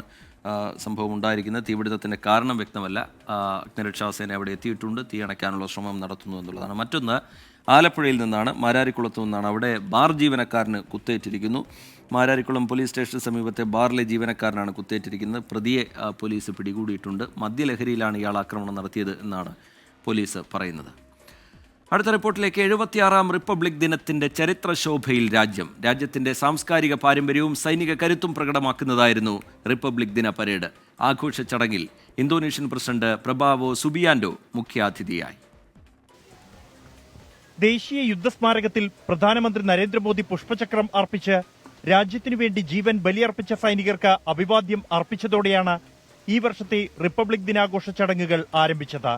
സംഭവം ഉണ്ടായിരിക്കുന്നത്. തീപിടുത്തത്തിൻ്റെ കാരണം വ്യക്തമല്ല. അഗ്നിരക്ഷാസേന അവിടെ എത്തിയിട്ടുണ്ട്. തീ അണയ്ക്കാനുള്ള ശ്രമം നടത്തുന്നു എന്നുള്ളതാണ്. മറ്റൊന്ന് ആലപ്പുഴയിൽ നിന്നാണ്, മാരാരിക്കുളത്തു നിന്നാണ്. അവിടെ ബാർ ജീവനക്കാരന് കുത്തേറ്റിരിക്കുന്നു. മാരാരിക്കുളം പോലീസ് സ്റ്റേഷന് സമീപത്തെ ബാറിലെ ജീവനക്കാരനാണ് കുത്തേറ്റിരിക്കുന്നത്. പ്രതിയെ പോലീസ് പിടികൂടിയിട്ടുണ്ട്. മദ്യലഹരിയിലാണ് ഇയാൾ ആക്രമണം നടത്തിയത് എന്നാണ് പോലീസ് പറയുന്നത്. അടുത്ത റിപ്പോർട്ടിലേക്ക്. 76-ാം റിപ്പബ്ലിക് ദിനത്തിൻ്റെ ചരിത്രശോഭയിൽ രാജ്യത്തിൻ്റെ സാംസ്കാരിക പാരമ്പര്യവും സൈനിക കരുത്തും പ്രകടമാക്കുന്നതായിരുന്നു റിപ്പബ്ലിക് ദിന പരേഡ്. ആഘോഷ ചടങ്ങിൽ ഇന്തോനേഷ്യൻ പ്രസിഡന്റ് പ്രബോവോ സുബിയാൻഡോ മുഖ്യാതിഥിയായി. ദേശീയ യുദ്ധസ്മാരകത്തിൽ പ്രധാനമന്ത്രി നരേന്ദ്രമോദി പുഷ്പചക്രം അർപ്പിച്ച് രാജ്യത്തിനു വേണ്ടി ജീവൻ ബലിയർപ്പിച്ച സൈനികർക്ക് അഭിവാദ്യം അർപ്പിച്ചതോടെയാണ് ഈ വർഷത്തെ റിപ്പബ്ലിക് ദിനാഘോഷ ചടങ്ങുകൾ ആരംഭിച്ചത്.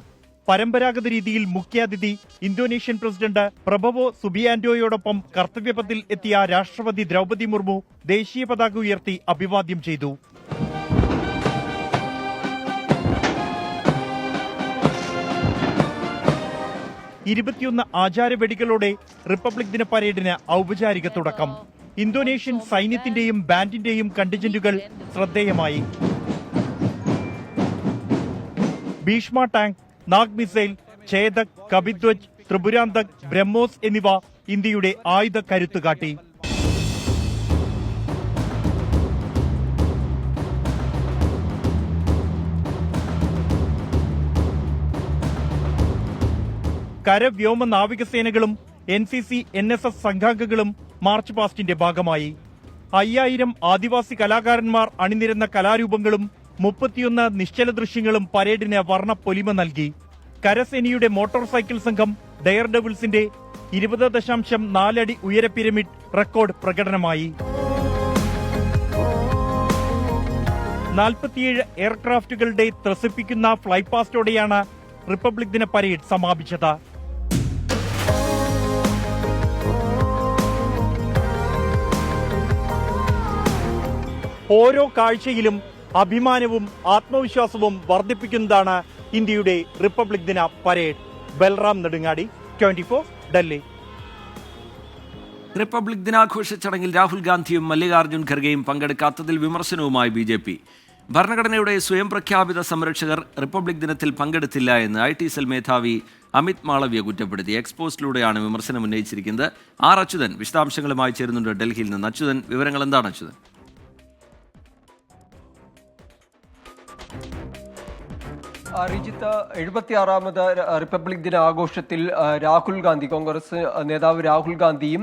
പരമ്പരാഗത രീതിയിൽ മുഖ്യാതിഥി ഇന്തോനേഷ്യൻ പ്രസിഡന്റ് പ്രബോവോ സുബിയാൻഡോയോടൊപ്പം കർത്തവ്യപഥത്തിൽ എത്തിയ രാഷ്ട്രപതി ദ്രൗപദി മുർമു ദേശീയ പതാക ഉയർത്തി അഭിവാദ്യം ചെയ്തു. ആചാരവെടികളോടെ റിപ്പബ്ലിക് ദിന പരേഡിന് ഔപചാരിക തുടക്കം. ഇന്തോനേഷ്യൻ സൈന്യത്തിന്റെയും ബാൻഡിന്റെയും കണ്ടിജന്റുകൾ ശ്രദ്ധേയമായി. ഭീഷ്മ ടാങ്ക്, നാഗ് മിസൈൽ, ചേതക്, കപിധ്വജ്, ത്രിപുരാന്തക്, ബ്രഹ്മോസ് എന്നിവ ഇന്ത്യയുടെ ആയുധ കരുത്ത് കാട്ടി. കര, വ്യോമ, നാവികസേനകളും NCC, NSS സംഘാംഗങ്ങളും മാർച്ച് പാസ്റ്റിന്റെ ഭാഗമായി. 5000 ആദിവാസി കലാകാരന്മാർ അണിനിരന്ന കലാരൂപങ്ങളും 31 നിശ്ചല ദൃശ്യങ്ങളും പരേഡിന് വർണ്ണപ്പൊലിമ നൽകി. കരസേനയുടെ മോട്ടോർ സൈക്കിൾ സംഘം ഡെയർ ഡെവിൾസിന്റെ 20.4 അടി ഉയര പിരമിഡ് റെക്കോർഡ് പ്രകടനമായി. 47 എയർക്രാഫ്റ്റുകളുടെ ത്രസിപ്പിക്കുന്ന ഫ്ലൈപാസ്റ്റോടെയാണ് റിപ്പബ്ലിക് ദിന പരേഡ് സമാപിച്ചത്. ഓരോ കാഴ്ചയിലും അഭിമാനവും ആത്മവിശ്വാസവും വർദ്ധിപ്പിക്കുന്നതാണ് ഇന്ത്യയുടെ റിപ്പബ്ലിക് ദിന പരേഡ്. ബൽറാം നെടുങ്ങാടി, 24, ഡൽഹി. റിപ്പബ്ലിക് ദിനാഘോഷ ചടങ്ങിൽ രാഹുൽ ഗാന്ധിയും മല്ലികാർജ്ജുൻ ഖർഗെയും പങ്കെടുക്കാത്തതിൽ വിമർശനവുമായി BJP. ഭരണഘടനയുടെ സ്വയം പ്രഖ്യാപിത സംരക്ഷകർ റിപ്പബ്ലിക് ദിനത്തിൽ പങ്കെടുത്തില്ല എന്ന് IT സെൽ മേധാവി അമിത് മാളവ്യ കുറ്റപ്പെടുത്തി. എക്സ്പോസ്റ്റിലൂടെയാണ് വിമർശനം ഉന്നയിച്ചിരിക്കുന്നത്. അച്യുതൻ വിശദാംശങ്ങളുമായി ചേരുന്നുണ്ട് ഡൽഹിയിൽ നിന്ന്. അച്യുതൻ, വിവരങ്ങൾ എന്താണ് അച്യുതൻ? റിജിത്ത്, 76ാമത് റിപ്പബ്ലിക് ദിന ആഘോഷത്തിൽ രാഹുൽ ഗാന്ധി, കോൺഗ്രസ് നേതാവ് രാഹുൽ ഗാന്ധിയും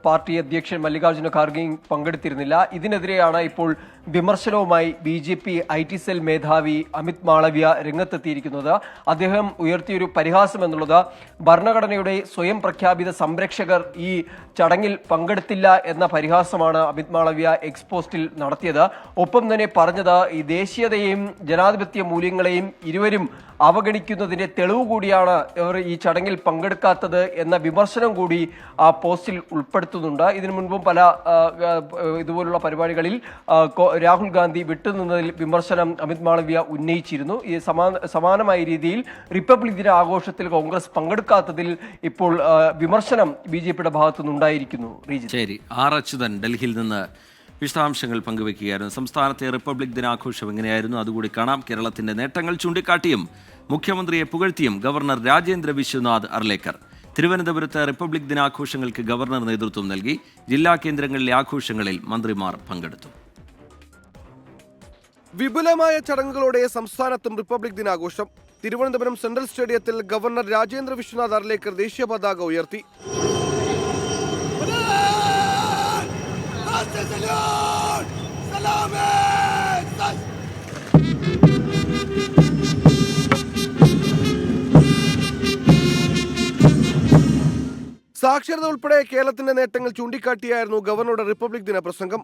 പാർട്ടി അധ്യക്ഷൻ മല്ലികാർജ്ജുന ഖാർഗെയും പങ്കെടുത്തിരുന്നില്ല. ഇതിനെതിരെയാണ് ഇപ്പോൾ വിമർശനവുമായി BJP IT സെൽ മേധാവി അമിത് മാളവ്യ രംഗത്തെത്തിയിരിക്കുന്നത്. അദ്ദേഹം ഉയർത്തിയൊരു പരിഹാസം എന്നുള്ളത് ഭരണഘടനയുടെ സ്വയം പ്രഖ്യാപിത സംരക്ഷകർ ഈ ചടങ്ങിൽ പങ്കെടുത്തില്ല എന്ന പരിഹാസമാണ് അമിത് മാളവ്യ എക്സ്പോസ്റ്റിൽ നടത്തിയത്. ഒപ്പം തന്നെ പറഞ്ഞത് ഈ ദേശീയതയെയും ജനാധിപത്യ മൂല്യങ്ങളെയും ഇരുവരും അവഗണിക്കുന്നതിന്റെ തെളിവ് കൂടിയാണ് ഇവർ ഈ ചടങ്ങിൽ പങ്കെടുക്കാത്തത് എന്ന വിമർശനം കൂടി ആ പോസ്റ്റിൽ ഉൾപ്പെടുത്തുന്നുണ്ട്. ഇതിനു മുൻപും പല ഇതുപോലുള്ള പരിപാടികളിൽ രാഹുൽ ഗാന്ധി വിട്ടുനിന്നതിൽ വിമർശനം അമിത് മാളവ്യ ഉന്നയിച്ചിരുന്നു. ഈ സമാനമായ രീതിയിൽ റിപ്പബ്ലിക് ദിന ആഘോഷത്തിൽ കോൺഗ്രസ് പങ്കെടുക്കാത്തതിൽ ഇപ്പോൾ വിമർശനം BJPയുടെ ഭാഗത്തു നിന്നുണ്ടായിരിക്കുന്നു. ശരി, അച്യുതൻ ഡൽഹിയിൽ നിന്ന് വിശദാംശങ്ങൾ പങ്കുവയ്ക്കുകയായിരുന്നു. സംസ്ഥാനത്തെ റിപ്പബ്ലിക് ദിനാഘോഷം എങ്ങനെയായിരുന്നു അതുകൂടി കാണാം. കേരളത്തിന്റെ നേട്ടങ്ങൾ ചൂണ്ടിക്കാട്ടിയും മുഖ്യമന്ത്രിയെ പുകഴ്ത്തിയും ഗവർണർ രാജേന്ദ്ര വിശ്വനാഥ് അർലേക്കർ. തിരുവനന്തപുരത്ത് റിപ്പബ്ലിക് ദിനാഘോഷങ്ങൾക്ക് ഗവർണർ നേതൃത്വം നൽകി. ജില്ലാ കേന്ദ്രങ്ങളിലെ ആഘോഷങ്ങളിൽ മന്ത്രിമാർ പങ്കെടുത്തു. വിപുലമായ ചടങ്ങുകളോടെ സംസ്ഥാനത്തും റിപ്പബ്ലിക് ദിനാഘോഷം. തിരുവനന്തപുരം സെൻട്രൽ സ്റ്റേഡിയത്തിൽ ഗവർണർ രാജേന്ദ്ര വിശ്വനാഥ് അർലേക്കർ ദേശീയ പതാക ഉയർത്തി. സാക്ഷരത ഉൾപ്പെടെ കേരളത്തിന്റെ നേട്ടങ്ങൾ ചൂണ്ടിക്കാട്ടിയായിരുന്നു ഗവർണറുടെ റിപ്പബ്ലിക് ദിന പ്രസംഗം.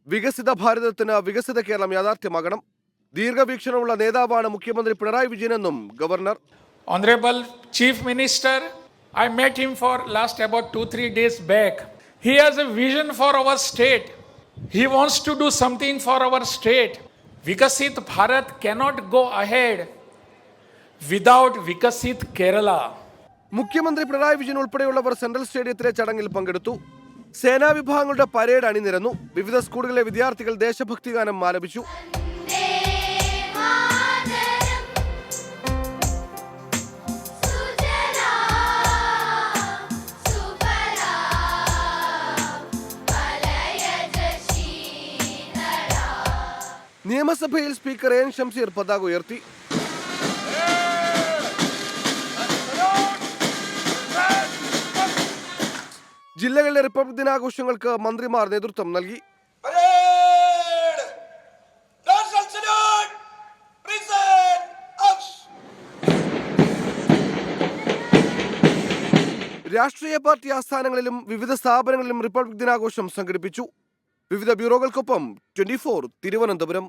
വികസിത ഭാരതത്തിന് വികസിത കേരളം യാഥാർത്ഥ്യമാകണം. ദീർഘവീക്ഷണമുള്ള നേതാവാണ് മുഖ്യമന്ത്രി പിണറായി വിജയനെന്നും governor. Honorable Chief Minister, I met him for last about 2-3 days back. He has a vision for our state. He wants to do something for our state. Vikasit Bharat cannot go ahead without Vikasit Kerala. മുഖ്യമന്ത്രി പിണറായി വിജയൻ ഉൾപ്പെടെയുള്ളവർ central സ്റ്റേഡിയത്തിലെ ചടങ്ങിൽ പങ്കെടുത്തു. സേനാ വിഭാഗങ്ങളുടെ parade അണിനിരന്നു. വിവിധ സ്കൂളുകളിലെ വിദ്യാർത്ഥികൾ ദേശഭക്തി ഗാനം ആലപിച്ചു. നിയമസഭയിൽ സ്പീക്കർ എൻ ഷംസീർ പതാക ഉയർത്തി. ജില്ലകളിലെ റിപ്പബ്ലിക് ദിനാഘോഷങ്ങൾക്ക് മന്ത്രിമാർ നേതൃത്വം നൽകി. രാഷ്ട്രീയ പാർട്ടി ആസ്ഥാനങ്ങളിലും വിവിധ സ്ഥാപനങ്ങളിലും റിപ്പബ്ലിക് ദിനാഘോഷം സംഘടിപ്പിച്ചു. വിവിധ ബ്യൂറോകൾക്കൊപ്പം 24 തിരുവനന്തപുരം.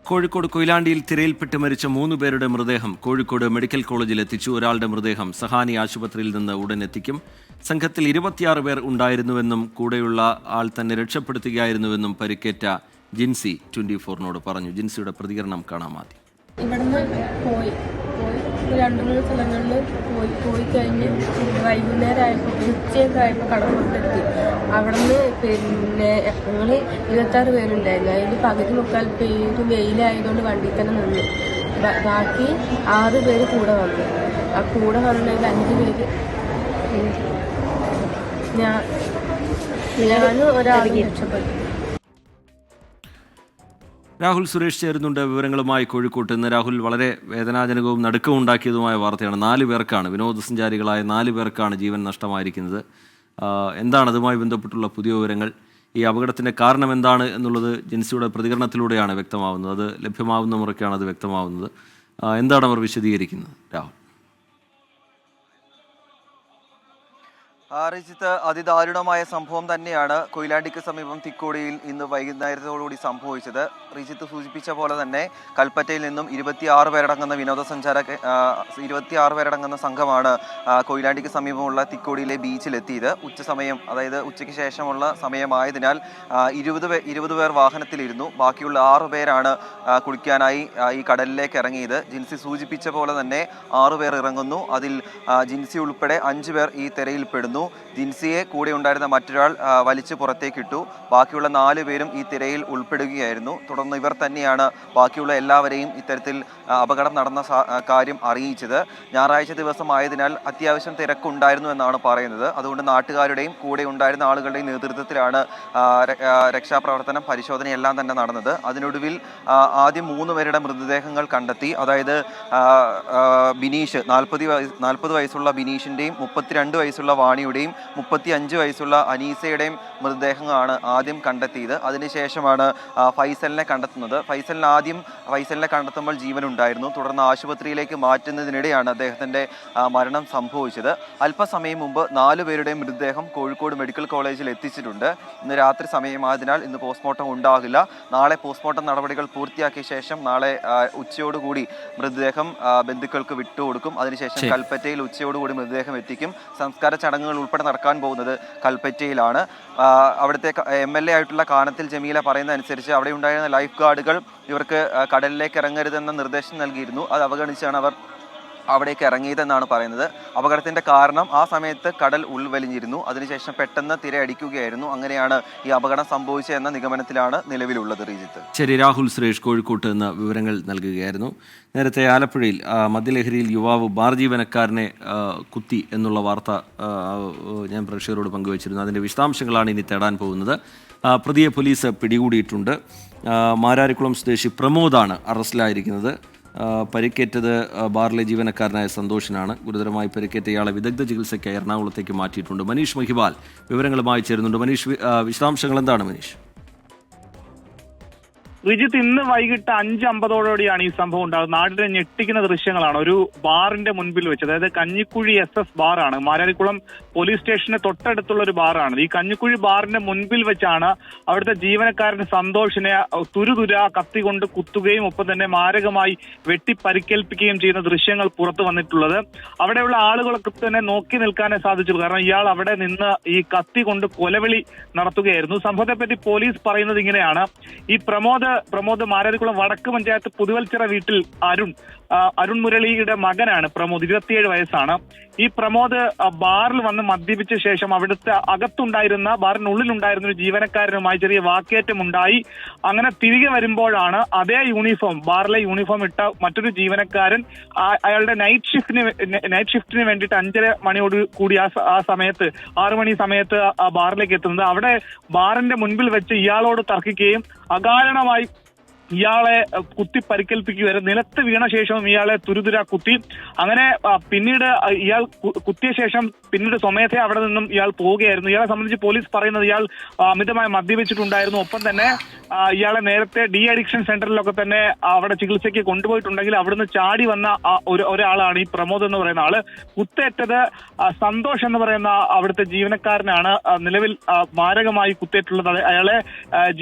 കോഴിക്കോട് കൊയിലാണ്ടിയിൽ തിരയിൽപ്പെട്ട് മരിച്ച 3 പേരുടെ മൃതദേഹം കോഴിക്കോട് മെഡിക്കൽ കോളേജിൽ എത്തിച്ചു. ഒരാളുടെ മൃതദേഹം സഹാനി ആശുപത്രിയിൽ നിന്ന് ഉടൻ എത്തിക്കും. സംഘത്തിൽ 26 പേർ ഉണ്ടായിരുന്നുവെന്നും കൂടെയുള്ള ആൾ തന്നെ രക്ഷപ്പെടുത്തുകയായിരുന്നുവെന്നും പരിക്കേറ്റ ജിൻസി 24നോട് പറഞ്ഞു. ജിൻസിയുടെ പ്രതികരണം കാണാം ആദ്യം. ഇവിടുന്ന് പോയി 2-3 സ്ഥലങ്ങളിൽ പോയി കഴിഞ്ഞ് വൈകുന്നേരം ആയപ്പോൾ ഉച്ചയൊക്കെ ആയപ്പോൾ കടപ്പുറത്തെത്തി. അവിടുന്ന് പിന്നെ ഞങ്ങൾ 26 പേരുണ്ടായിരുന്നു. അതിൽ പകുതി 3/4 പേര് വെയിലായതുകൊണ്ട് വണ്ടിയിൽ തന്നെ നിന്നു. ബാക്കി 6 പേര് കൂടെ വന്നു. ആ കൂടെ വന്നതിൽ 5 പേര് ഞാനും ഒരാളും രക്ഷപ്പെട്ടു. രാഹുൽ സുരേഷ് ചേരുന്നുണ്ട് വിവരങ്ങളുമായി കോഴിക്കോട്ട് നിന്ന്. രാഹുൽ, വളരെ വേദനാജനകവും നടുക്കവും ഉണ്ടാക്കിയതുമായ വാർത്തയാണ്. 4 പേർക്കാണ്, വിനോദസഞ്ചാരികളായ 4 പേർക്കാണ് ജീവൻ നഷ്ടമായിരിക്കുന്നത്. എന്താണ് അതുമായി ബന്ധപ്പെട്ടുള്ള പുതിയ വിവരങ്ങൾ? ഈ അപകടത്തിൻ്റെ കാരണം എന്താണ് എന്നുള്ളത് ജിൻസിയുടെ പ്രതികരണത്തിലൂടെയാണ് വ്യക്തമാവുന്നത്. അത് ലഭ്യമാവുന്ന മുറയ്ക്കാണ് അത് വ്യക്തമാവുന്നത്. എന്താണ് അവർ വിശദീകരിക്കുന്നത് രാഹുൽ? റിജിത്ത്, അതിദാരുണമായ സംഭവം തന്നെയാണ് കൊയിലാണ്ടിക്ക് സമീപം തിക്കോടിയിൽ ഇന്ന് വൈകുന്നേരത്തോടുകൂടി സംഭവിച്ചത്. റിജിത്ത് സൂചിപ്പിച്ച പോലെ തന്നെ കൽപ്പറ്റയിൽ നിന്നും 26 പേരടങ്ങുന്ന വിനോദസഞ്ചാര 26 പേരടങ്ങുന്ന സംഘമാണ് കൊയിലാണ്ടിക്ക് സമീപമുള്ള തിക്കോടിയിലെ ബീച്ചിലെത്തിയത്. ഉച്ചസമയം, അതായത് ഉച്ചയ്ക്ക് ശേഷമുള്ള സമയമായതിനാൽ 20 പേർ വാഹനത്തിലിരുന്നു. ബാക്കിയുള്ള 6 പേരാണ് കുളിക്കാനായി ഈ കടലിലേക്ക് ഇറങ്ങിയത്. ജിൻസി സൂചിപ്പിച്ച പോലെ തന്നെ 6 പേർ ഇറങ്ങുന്നു. അതിൽ ജിൻസി ഉൾപ്പെടെ 5 പേർ ഈ തിരയിൽ പെടുന്നു. ജിൻസിയെ കൂടെ ഉണ്ടായിരുന്ന മറ്റൊരാൾ വലിച്ചു പുറത്തേക്കിട്ടു. ബാക്കിയുള്ള 4 പേരും ഈ തിരയിൽ ഉൾപ്പെടുകയായിരുന്നു. തുടർന്ന് ഇവർ തന്നെയാണ് ബാക്കിയുള്ള എല്ലാവരെയും ഇത്തരത്തിൽ അപകടം നടന്ന കാര്യം അറിയിച്ചത്. ഞായറാഴ്ച ദിവസമായതിനാൽ അത്യാവശ്യം തിരക്കുണ്ടായിരുന്നു എന്നാണ് പറയുന്നത്. അതുകൊണ്ട് നാട്ടുകാരുടെയും കൂടെ ഉണ്ടായിരുന്ന ആളുകളുടെയും നേതൃത്വത്തിലാണ് രക്ഷാപ്രവർത്തനം, പരിശോധനയെല്ലാം തന്നെ നടന്നത്. അതിനൊടുവിൽ ആദ്യം 3 പേരുടെ മൃതദേഹങ്ങൾ കണ്ടെത്തി. അതായത് ബിനീഷ്, 40 വയസ്സുള്ള ബിനീഷിൻ്റെയും 32 വയസ്സുള്ള വാണിയുടെയും 35 വയസ്സുള്ള അനീസയുടെയും മൃതദേഹങ്ങളാണ് ആദ്യം കണ്ടെത്തിയത്. അതിനുശേഷമാണ് ഫൈസലിനെ കണ്ടെത്തുന്നത്. ഫൈസലിനെ കണ്ടെത്തുമ്പോൾ ജീവനുണ്ടായിരുന്നു. തുടർന്ന് ആശുപത്രിയിലേക്ക് മാറ്റുന്നതിനിടെയാണ് അദ്ദേഹത്തിൻ്റെ മരണം സംഭവിച്ചത്. അല്പസമയം മുമ്പ് 4 പേരുടെയും മൃതദേഹം കോഴിക്കോട് മെഡിക്കൽ കോളേജിൽ എത്തിച്ചിട്ടുണ്ട്. ഇന്ന് രാത്രി സമയമായതിനാൽ ഇന്ന് പോസ്റ്റ്മോർട്ടം ഉണ്ടാകില്ല. നാളെ പോസ്റ്റ്മോർട്ടം നടപടികൾ പൂർത്തിയാക്കിയ ശേഷം നാളെ ഉച്ചയോടുകൂടി മൃതദേഹം ബന്ധുക്കൾക്ക് വിട്ടുകൊടുക്കും. അതിനുശേഷം കൽപ്പറ്റയിൽ ഉച്ചയോടുകൂടി മൃതദേഹം എത്തിക്കും. സംസ്കാര ചടങ്ങുകൾ ഉൾപ്പെടെ നടക്കാൻ പോകുന്നത് കൽപ്പറ്റയിലാണ്. അവിടുത്തെ MLA ആയിട്ടുള്ള കാനത്തിൽ ജമീല പറയുന്ന അനുസരിച്ച് അവിടെ ഉണ്ടായിരുന്ന ലൈഫ് ഗാർഡുകൾ ഇവർക്ക് കടലിലേക്ക് ഇറങ്ങരുതെന്ന നിർദ്ദേശം നൽകിയിരുന്നു. അത് അവഗണിച്ചാണ് അവർ അവിടേക്ക് ഇറങ്ങിയതെന്നാണ് പറയുന്നത്. അപകടത്തിന്റെ കാരണം ആ സമയത്ത് കടൽ ഉൾവലിഞ്ഞിരുന്നു. അതിനുശേഷം പെട്ടെന്ന് തിരയടിക്കുകയായിരുന്നു. അങ്ങനെയാണ് ഈ അപകടം സംഭവിച്ചതെന്ന നിഗമനത്തിലാണ് നിലവിലുള്ളത്. റീജിത്ത്. ശരി, രാഹുൽ സുരേഷ് കോഴിക്കോട്ട് നിന്ന് വിവരങ്ങൾ നൽകുകയായിരുന്നു. നേരത്തെ ആലപ്പുഴയിൽ മദ്യലഹരിയിൽ യുവാവ് ബാർ ജീവനക്കാരനെ കുത്തി എന്നുള്ള വാർത്ത ഞാൻ പ്രേക്ഷകരോട് പങ്കുവച്ചിരുന്നു. അതിൻ്റെ വിശദാംശങ്ങളാണ് ഇനി തേടാൻ പോകുന്നത്. പ്രതിയെ പോലീസ് പിടികൂടിയിട്ടുണ്ട്. മാരാരിക്കുളം സ്വദേശി പ്രമോദാണ് അറസ്റ്റിലായിരിക്കുന്നത്. പരിക്കേറ്റത് ബാറിലെ ജീവനക്കാരനായ സന്തോഷിനാണ്. ഗുരുതരമായി പരിക്കേറ്റ ഇയാളെ വിദഗ്ധ ചികിത്സയ്ക്കായി എറണാകുളത്തേക്ക് മാറ്റിയിട്ടുണ്ട്. മനീഷ് മഹിവാൽ വിവരങ്ങളുമായി ചേരുന്നുണ്ട്. മനീഷ്, വിശദാംശങ്ങൾ എന്താണ് മനീഷ്? റിജിത്ത്, ഇന്ന് വൈകിട്ട് 5:50 ഈ സംഭവം ഉണ്ടാകുന്നത്. നാടിനെ ഞെട്ടിക്കുന്ന ദൃശ്യങ്ങളാണ്. ഒരു ബാറിന്റെ മുൻപിൽ വെച്ച്, അതായത് കഞ്ഞിക്കുഴി SS ബാറാണ്, മാരാരിക്കുളം പോലീസ് സ്റ്റേഷന് തൊട്ടടുത്തുള്ള ഒരു ബാറാണ്. ഈ കഞ്ഞിക്കുഴി ബാറിന്റെ മുൻപിൽ വെച്ചാണ് അവിടുത്തെ ജീവനക്കാരൻ സന്തോഷിനെ തുരുതുര കത്തി കൊണ്ട് കുത്തുകയും ഒപ്പം തന്നെ മാരകമായി വെട്ടി പരിക്കേൽപ്പിക്കുകയും ചെയ്യുന്ന ദൃശ്യങ്ങൾ പുറത്തു വന്നിട്ടുള്ളത്. അവിടെയുള്ള ആളുകളൊക്കെ തന്നെ നോക്കി നിൽക്കാനേ സാധിച്ചുള്ളൂ. കാരണം ഇയാൾ അവിടെ നിന്ന് ഈ കത്തി കൊണ്ട് കൊലവിളി നടത്തുകയായിരുന്നു. സംഭവത്തെപ്പറ്റി പോലീസ് പറയുന്നത് ഇങ്ങനെയാണ്. ഈ പ്രമോദ് മാരാരിക്കുളം വടക്ക് പഞ്ചായത്ത് പുതുവൽച്ചിറ വീട്ടിൽ അരുൺ മുരളിയുടെ മകനാണ് പ്രമോദ്. 27 വയസ്സാണ്. ഈ പ്രമോദ് ബാറിൽ വന്ന് മദ്യപിച്ച ശേഷം അവിടുത്തെ അകത്തുണ്ടായിരുന്ന, ബാറിനുള്ളിലുണ്ടായിരുന്ന ഒരു ജീവനക്കാരനുമായി ചെറിയ വാക്കേറ്റമുണ്ടായി. അങ്ങനെ തിരികെ വരുമ്പോഴാണ് അതേ ബാറിലെ യൂണിഫോം ഇട്ട മറ്റൊരു ജീവനക്കാരൻ അയാളുടെ നൈറ്റ് ഷിഫ്റ്റിന് വേണ്ടിയിട്ട് 5:30 മണിയോട് കൂടി ആ സമയത്ത് 6 മണി സമയത്ത് ബാറിലേക്ക് എത്തുന്നത്. അവിടെ ബാറിന്റെ മുൻപിൽ വെച്ച് ഇയാളോട് തർക്കിക്കുകയും അകാരണമായി ഇയാളെ കുത്തി പരിക്കേൽപ്പിക്കുകയായിരുന്നു. നിലത്ത് വീണ ശേഷവും ഇയാളെ തുരുതുര കുത്തി. അങ്ങനെ പിന്നീട് ഇയാൾ കുത്തിയ ശേഷം പിന്നീട് സ്വമേധയാ അവിടെ നിന്നും ഇയാൾ പോവുകയായിരുന്നു. ഇയാളെ സംബന്ധിച്ച് പോലീസ് പറയുന്നത് ഇയാൾ അമിതമായി മദ്യപിച്ചിട്ടുണ്ടായിരുന്നു. ഒപ്പം തന്നെ ഇയാളെ നേരത്തെ ഡി അഡിക്ഷൻ സെന്ററിലൊക്കെ തന്നെ അവിടെ ചികിത്സയ്ക്ക് കൊണ്ടുപോയിട്ടുണ്ടെങ്കിൽ അവിടുന്ന് ചാടി വന്ന ഒരാളാണ് ഈ പ്രമോദ് എന്ന് പറയുന്ന ആള്. കുത്തേറ്റത് സന്തോഷ് എന്ന് പറയുന്ന അവിടുത്തെ ജീവനക്കാരനാണ് നിലവിൽ മാരകമായി കുത്തേറ്റുള്ളത്. അയാളെ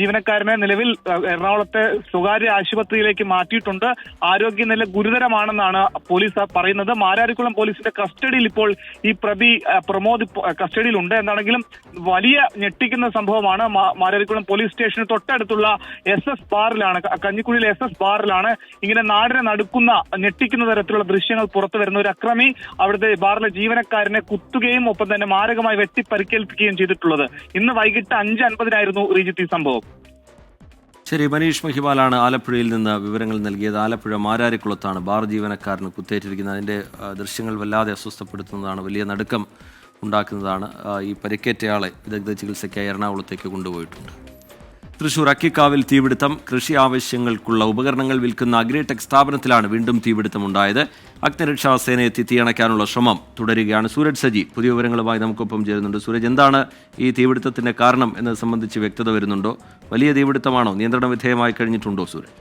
ജീവനക്കാരനെ നിലവിൽ എറണാകുളത്തെ സ്വകാര്യ ആശുപത്രിയിലേക്ക് മാറ്റിയിട്ടുണ്ട്. ആരോഗ്യനില ഗുരുതരമാണെന്നാണ് പോലീസ് പറയുന്നത്. മാരാരിക്കുളം പോലീസിന്റെ കസ്റ്റഡിയിൽ ഇപ്പോൾ ഈ പ്രതി പ്രമോദ് കസ്റ്റഡിയിലുണ്ട്. എന്നാണെങ്കിലും വലിയ ഞെട്ടിക്കുന്ന സംഭവമാണ്. മാരാരിക്കുളം പോലീസ് സ്റ്റേഷന് തൊട്ടടുത്തുള്ള SS ബാറിലാണ്, കഞ്ഞിക്കുഴിയിലെ SS ബാറിലാണ് ഇങ്ങനെ നാടിനെ നടുക്കുന്ന ഞെട്ടിക്കുന്ന തരത്തിലുള്ള ദൃശ്യങ്ങൾ പുറത്തു വരുന്ന ഒരു അക്രമി അവിടുത്തെ ബാറിലെ ജീവനക്കാരനെ കുത്തുകയും ഒപ്പം തന്നെ മാരകമായി വെട്ടി പരിക്കേൽപ്പിക്കുകയും ചെയ്തിട്ടുള്ളത്. ഇന്ന് വൈകിട്ട് 5:50 റീജിത്ത് ഈ സംഭവം. ശരി, മനീഷ് മഹിവാലാണ് ആലപ്പുഴയിൽ നിന്ന് വിവരങ്ങൾ നൽകിയത്. ആലപ്പുഴ മാരാരിക്കുളത്താണ് ബാർ ജീവനക്കാരന് കുത്തേറ്റിരിക്കുന്നത്. അതിൻ്റെ ദൃശ്യങ്ങൾ വല്ലാതെ അസ്വസ്ഥപ്പെടുത്തുന്നതാണ്, വലിയ നടുക്കം ഉണ്ടാക്കുന്നതാണ്. ഈ പരിക്കേറ്റയാളെ വിദഗ്ധ ചികിത്സയ്ക്കായി എറണാകുളത്തേക്ക് കൊണ്ടുപോയിട്ടുണ്ട്. തൃശൂർ അക്കിക്കാവിൽ തീപിടുത്തം. കൃഷി ആവശ്യങ്ങൾക്കുള്ള ഉപകരണങ്ങൾ വിൽക്കുന്ന അഗ്രിടെക് സ്ഥാപനത്തിലാണ് വീണ്ടും തീപിടുത്തമുണ്ടായത്. അഗ്നിരക്ഷാ സേന എത്തി തീയണയ്ക്കാനുള്ള ശ്രമം തുടരുകയാണ്. സൂരജ് സജി പുതിയ വിവരങ്ങളുമായി നമുക്കൊപ്പം ചേരുന്നുണ്ട്. സൂരജ്, എന്താണ് ഈ തീപിടുത്തത്തിന്റെ കാരണം എന്നത് സംബന്ധിച്ച് വ്യക്തത വരുന്നുണ്ടോ? വലിയ തീപിടുത്തമാണോ? നിയന്ത്രണ വിധേയമായി കഴിഞ്ഞിട്ടുണ്ടോ സൂരജ്?